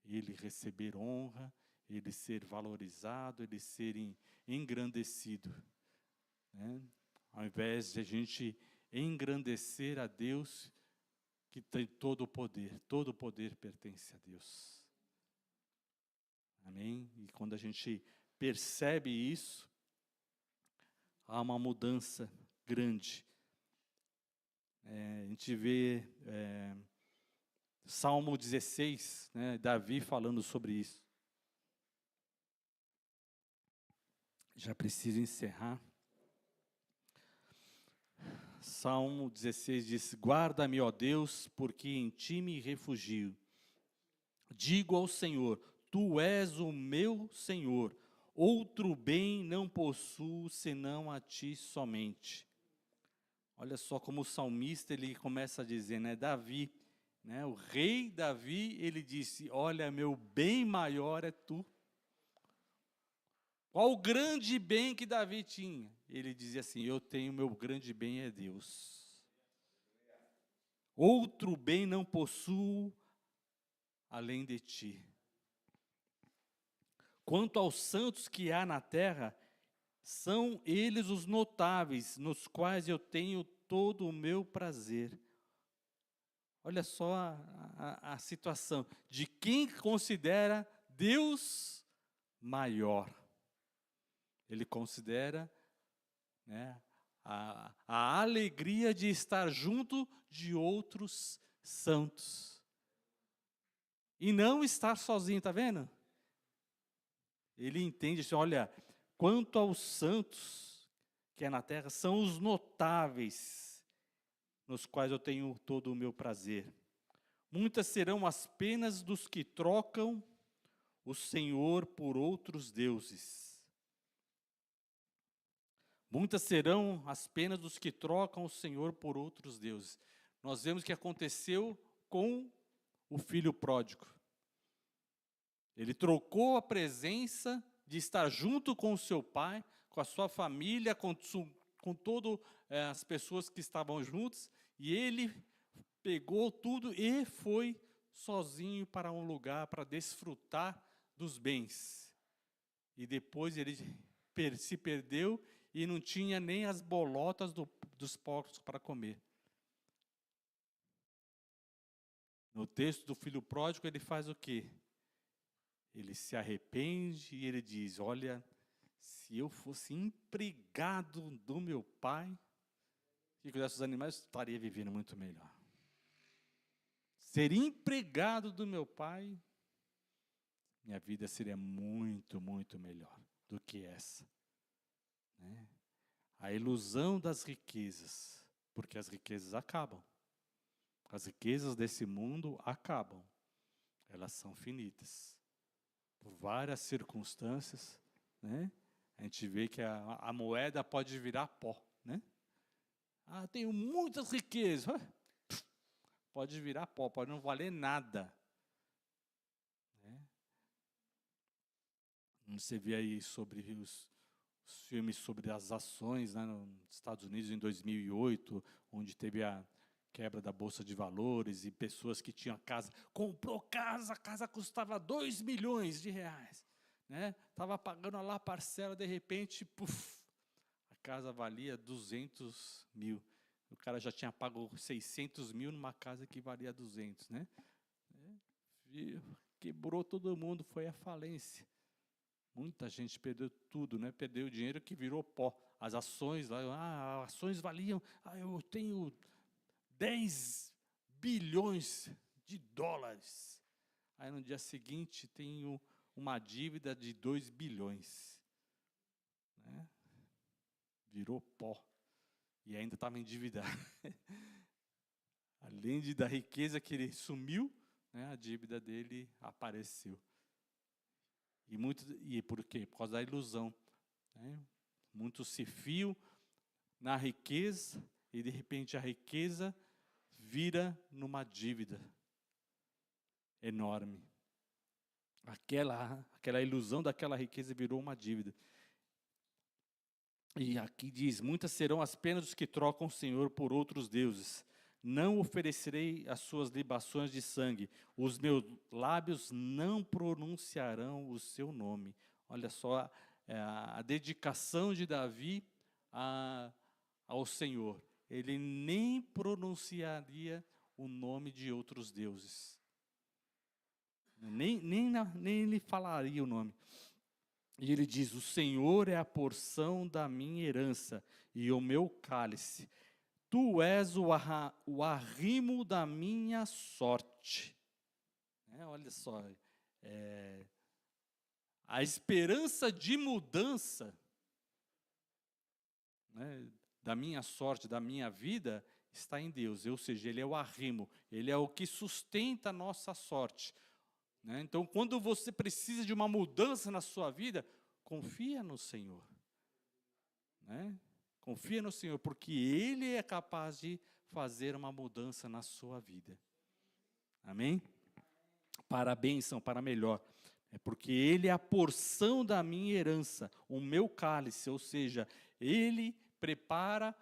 ele receber honra, ele ser valorizado, ele ser engrandecido, né? Ao invés de a gente engrandecer a Deus, que tem todo o poder pertence a Deus. Amém? E quando a gente percebe isso, há uma mudança grande. A gente vê Salmo 16, né, Davi falando sobre isso. Já preciso encerrar. Salmo 16 diz: guarda-me, ó Deus, porque em ti me refugio. Digo ao Senhor, tu és o meu Senhor, outro bem não possuo senão a ti somente. Olha só como o salmista ele começa a dizer, né, Davi, né, o rei Davi, ele disse, olha, meu bem maior é tu. Qual o grande bem que Davi tinha? Ele dizia assim, eu tenho, meu grande bem é Deus. Outro bem não possuo além de ti. Quanto aos santos que há na terra, são eles os notáveis, nos quais eu tenho todo o meu prazer. Olha só a situação de quem considera Deus maior. Ele considera, né, a alegria de estar junto de outros santos. E não estar sozinho, está vendo? Ele entende assim, olha, quanto aos santos que é na terra, são os notáveis, nos quais eu tenho todo o meu prazer. Muitas serão as penas dos que trocam o Senhor por outros deuses. Muitas serão as penas dos que trocam o Senhor por outros deuses. Nós vemos que aconteceu com o filho pródigo. Ele trocou a presença de estar junto com o seu pai, com a sua família, com todas as pessoas que estavam juntos, e ele pegou tudo e foi sozinho para um lugar para desfrutar dos bens. E depois ele se perdeu e não tinha nem as bolotas dos porcos para comer. No texto do filho pródigo ele faz o quê? Ele se arrepende e ele diz, olha, se eu fosse empregado do meu pai, que cuidasse dos animais, eu estaria vivendo muito melhor. Ser empregado do meu pai, minha vida seria muito, muito melhor do que essa. Né? A ilusão das riquezas, porque as riquezas acabam. As riquezas desse mundo acabam. elas são finitas. Por várias circunstâncias, né? A gente vê que a moeda pode virar pó, né? Ah, tenho muitas riquezas. Pode virar pó, pode não valer nada. Né? Você vê aí sobre os filmes sobre as ações, né, nos Estados Unidos em 2008, onde teve a quebra da Bolsa de Valores e pessoas que tinham casa, comprou casa, a casa custava 2 milhões de reais. Estava pagando lá a parcela, de repente, a casa valia 200 mil. O cara já tinha pago 600 mil numa casa que valia 200, né? Quebrou todo mundo, foi à falência. Muita gente perdeu tudo, né? Perdeu o dinheiro que virou pó. As ações, lá, ações valiam, eu tenho 10 bilhões de dólares. Aí no dia seguinte tenho uma dívida de 2 bilhões. Né? Virou pó. E ainda estava endividado. Além da riqueza que ele sumiu, né, a dívida dele apareceu. E por quê? Por causa da ilusão. Né? Muitos se fiam na riqueza e, de repente, a riqueza vira numa dívida enorme. Aquela ilusão daquela riqueza virou uma dívida. E aqui diz, muitas serão as penas dos que trocam o Senhor por outros deuses. Não oferecerei as suas libações de sangue. Os meus lábios não pronunciarão o seu nome. Olha só a dedicação de Davi ao Senhor. Ele nem pronunciaria o nome de outros deuses. Nem lhe falaria o nome. E ele diz, o Senhor é a porção da minha herança e o meu cálice. Tu és o arrimo da minha sorte. Olha só, a esperança de mudança, né, da minha sorte, da minha vida, está em Deus. Ou seja, Ele é o arrimo, Ele é o que sustenta a nossa sorte. Né? Então, quando você precisa de uma mudança na sua vida, confia no Senhor. Né? Confia no Senhor, porque Ele é capaz de fazer uma mudança na sua vida. Amém? Para a bênção, para melhor. É porque Ele é a porção da minha herança, o meu cálice, ou seja, Ele prepara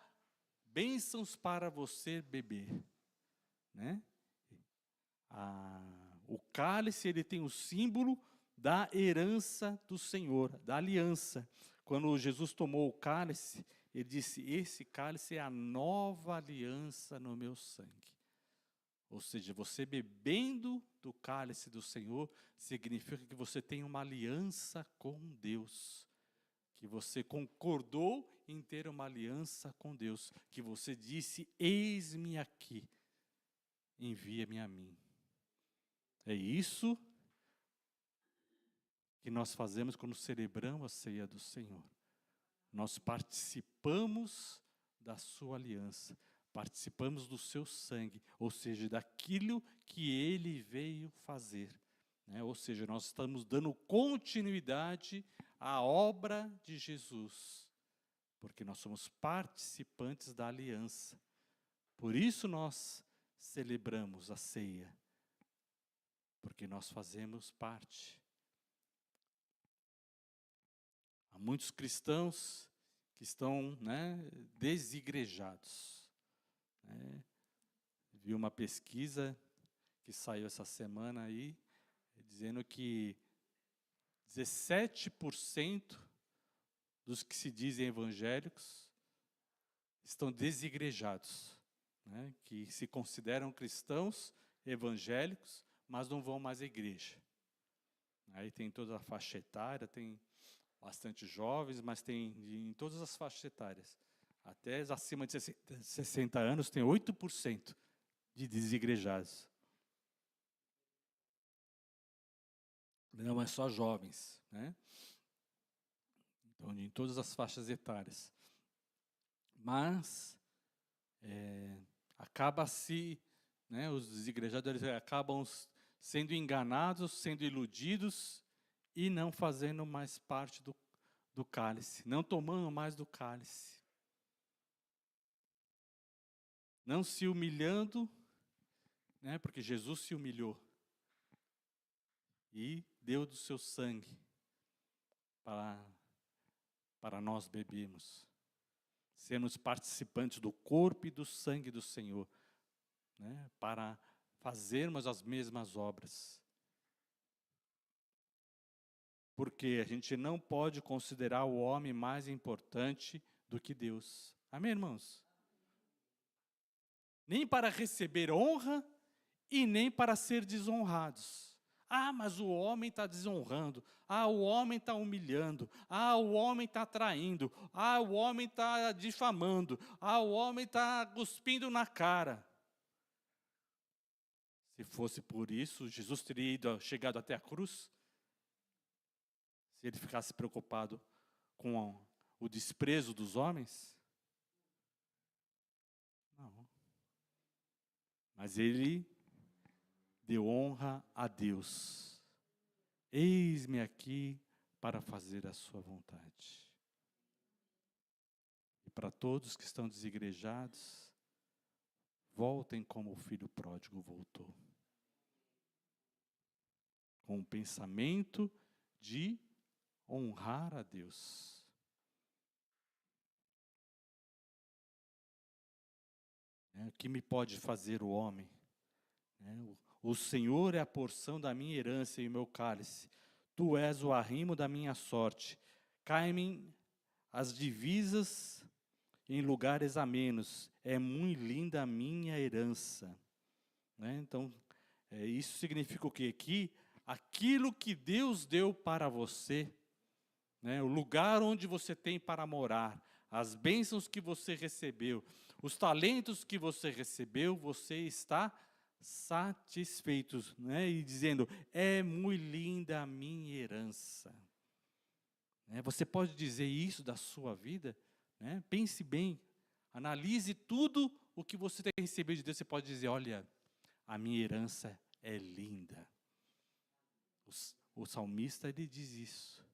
bênçãos para você beber. Né? O cálice, ele tem o símbolo da herança do Senhor, da aliança. Quando Jesus tomou o cálice, ele disse, esse cálice é a nova aliança no meu sangue. Ou seja, você bebendo do cálice do Senhor, significa que você tem uma aliança com Deus. Que você concordou em ter uma aliança com Deus. Que você disse, eis-me aqui, envia-me a mim. É isso que nós fazemos quando celebramos a ceia do Senhor. Nós participamos da sua aliança, participamos do seu sangue, ou seja, daquilo que Ele veio fazer. Né? Ou seja, nós estamos dando continuidade à obra de Jesus, porque nós somos participantes da aliança. Por isso nós celebramos a ceia, porque nós fazemos parte. Há muitos cristãos que estão, né, desigrejados. Né? Vi uma pesquisa que saiu essa semana aí, dizendo que 17% dos que se dizem evangélicos estão desigrejados, né? Que se consideram cristãos evangélicos, mas não vão mais à igreja. Aí tem toda a faixa etária, tem bastante jovens, mas tem em todas as faixas etárias. Até acima de 60 anos, tem 8% de desigrejados. Não é só jovens, né? Então, em todas as faixas etárias. Mas, acaba-se, né, os desigrejados acabam sendo enganados, sendo iludidos e não fazendo mais parte do cálice, não tomando mais do cálice. Não se humilhando, né, porque Jesus se humilhou e deu do seu sangue para nós bebermos, sermos participantes do corpo e do sangue do Senhor, né, para fazermos as mesmas obras. Porque a gente não pode considerar o homem mais importante do que Deus. Amém, irmãos? Nem para receber honra e nem para ser desonrados. Ah, mas o homem está desonrando. Ah, o homem está humilhando. Ah, o homem está traindo. Ah, o homem está difamando. Ah, o homem está cuspindo na cara. Se fosse por isso, Jesus teria chegado até a cruz? Se ele ficasse preocupado com o desprezo dos homens? Não. Mas ele deu honra a Deus. Eis-me aqui para fazer a sua vontade. E para todos que estão desigrejados, voltem como o filho pródigo voltou. Com o pensamento de honrar a Deus. O que me pode fazer o homem? O Senhor é a porção da minha herança e o meu cálice. Tu és o arrimo da minha sorte. Caem-me as divisas em lugares amenos. É muito linda a minha herança. Então, isso significa o quê? Que aquilo que Deus deu para você, o lugar onde você tem para morar, as bênçãos que você recebeu, os talentos que você recebeu, você está satisfeito, e dizendo, é muito linda a minha herança. Você pode dizer isso da sua vida? Pense bem, analise tudo o que você tem recebido de Deus. Você pode dizer, olha, a minha herança é linda. O salmista, ele diz isso.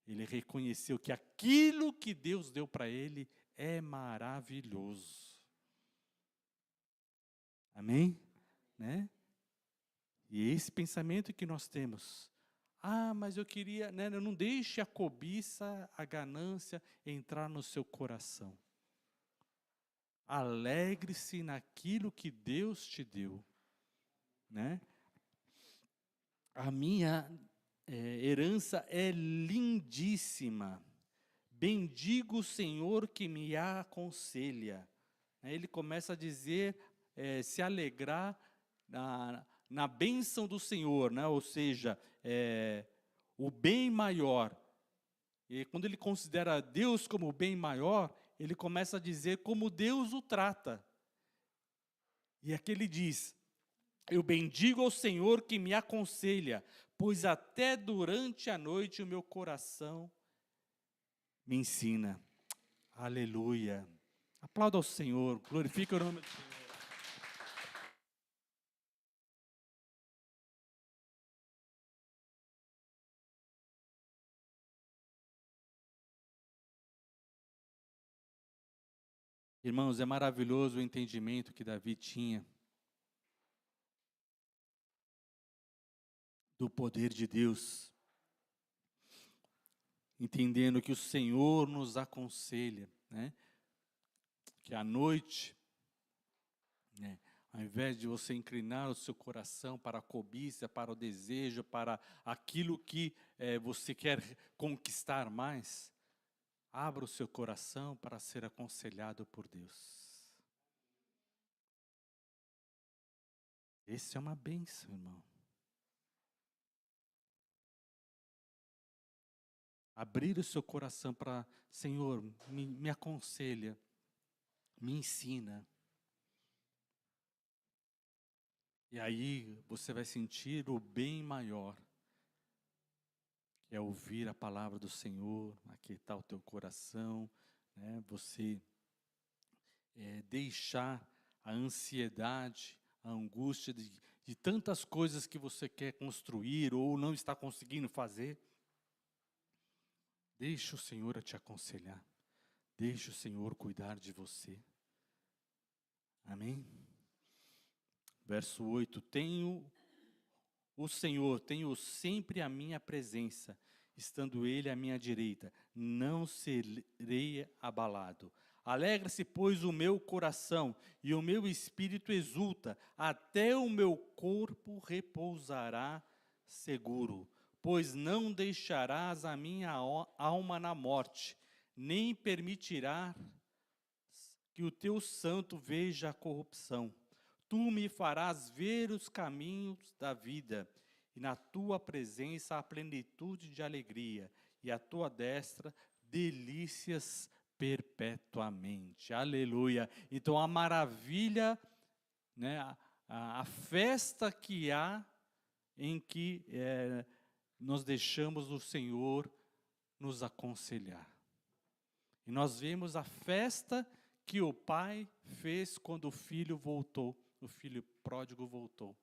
Ele reconheceu que aquilo que Deus deu para ele é maravilhoso. Amém? E esse pensamento que nós temos. Ah, mas eu queria... não deixe a cobiça, a ganância entrar no seu coração. Alegre-se naquilo que Deus te deu. A minha herança é lindíssima. Bendigo o Senhor que me aconselha. Ele começa a dizer, se alegrar na bênção do Senhor, ou seja, o bem maior. E quando ele considera Deus como o bem maior, ele começa a dizer como Deus o trata. E aqui ele diz, eu bendigo ao Senhor que me aconselha, pois até durante a noite o meu coração me ensina. Aleluia. Aplauda ao Senhor, glorifica o nome do Senhor. Irmãos, é maravilhoso o entendimento que Davi tinha do poder de Deus, entendendo que o Senhor nos aconselha, que à noite, ao invés de você inclinar o seu coração para a cobiça, para o desejo, para aquilo que você quer conquistar mais, abra o seu coração para ser aconselhado por Deus. Essa é uma bênção, irmão. Abrir o seu coração para, Senhor, me aconselha, me ensina. E aí você vai sentir o bem maior, que é ouvir a palavra do Senhor, aquietar o teu coração, você deixar a ansiedade, a angústia de tantas coisas que você quer construir ou não está conseguindo fazer, deixe o Senhor te aconselhar. Deixe o Senhor cuidar de você. Amém? Verso 8, tenho sempre à minha presença, estando Ele à minha direita, não serei abalado. Alegra-se, pois, o meu coração, e o meu espírito exulta, até o meu corpo repousará seguro, pois não deixarás a minha alma na morte, nem permitirás que o teu santo veja a corrupção. Tu me farás ver os caminhos da vida, e na tua presença a plenitude de alegria, e a tua destra delícias perpetuamente. Aleluia. Então a maravilha, né, a festa que há em que nós deixamos o Senhor nos aconselhar. E nós vemos a festa que o pai fez quando o filho voltou, o filho pródigo voltou,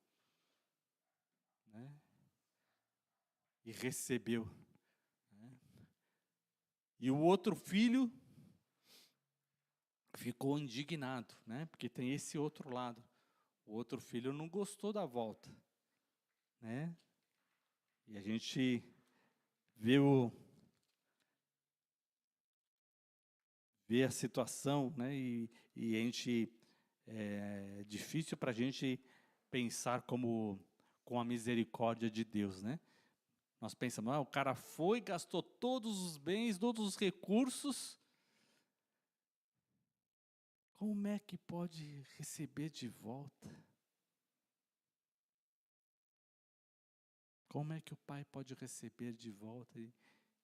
né? E recebeu, né? E o outro filho ficou indignado, né? Porque tem esse outro lado. O outro filho não gostou da volta, né? E a gente vê a situação, né? E a gente é difícil para a gente pensar com a misericórdia de Deus, né? Nós pensamos, o cara foi, gastou todos os bens, todos os recursos, como é que pode receber de volta? Como é que o pai pode receber de volta?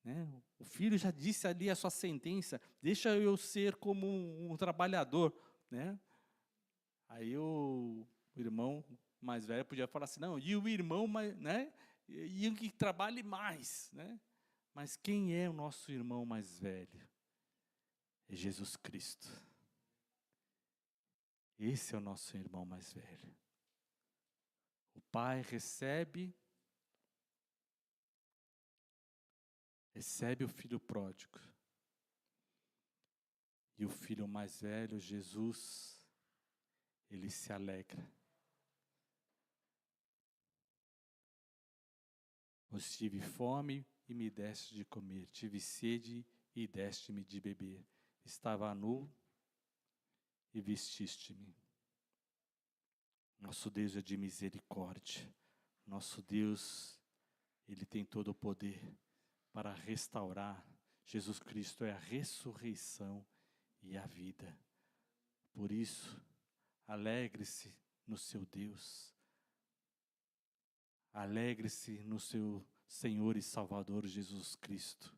Né? O filho já disse ali a sua sentença, deixa eu ser como um trabalhador, né? Aí o irmão mais velho podia falar assim, não, e o irmão, né? E que trabalhe mais, né? Mas quem é o nosso irmão mais velho? É Jesus Cristo. Esse é o nosso irmão mais velho. O pai recebe o filho pródigo. E o filho mais velho, Jesus, ele se alegra. Pois tive fome e me deste de comer, tive sede e deste-me de beber. Estava nu e vestiste-me. Nosso Deus é de misericórdia. Nosso Deus, Ele tem todo o poder para restaurar. Jesus Cristo é a ressurreição e a vida. Por isso, alegre-se no seu Deus. Alegre-se no seu Senhor e Salvador Jesus Cristo.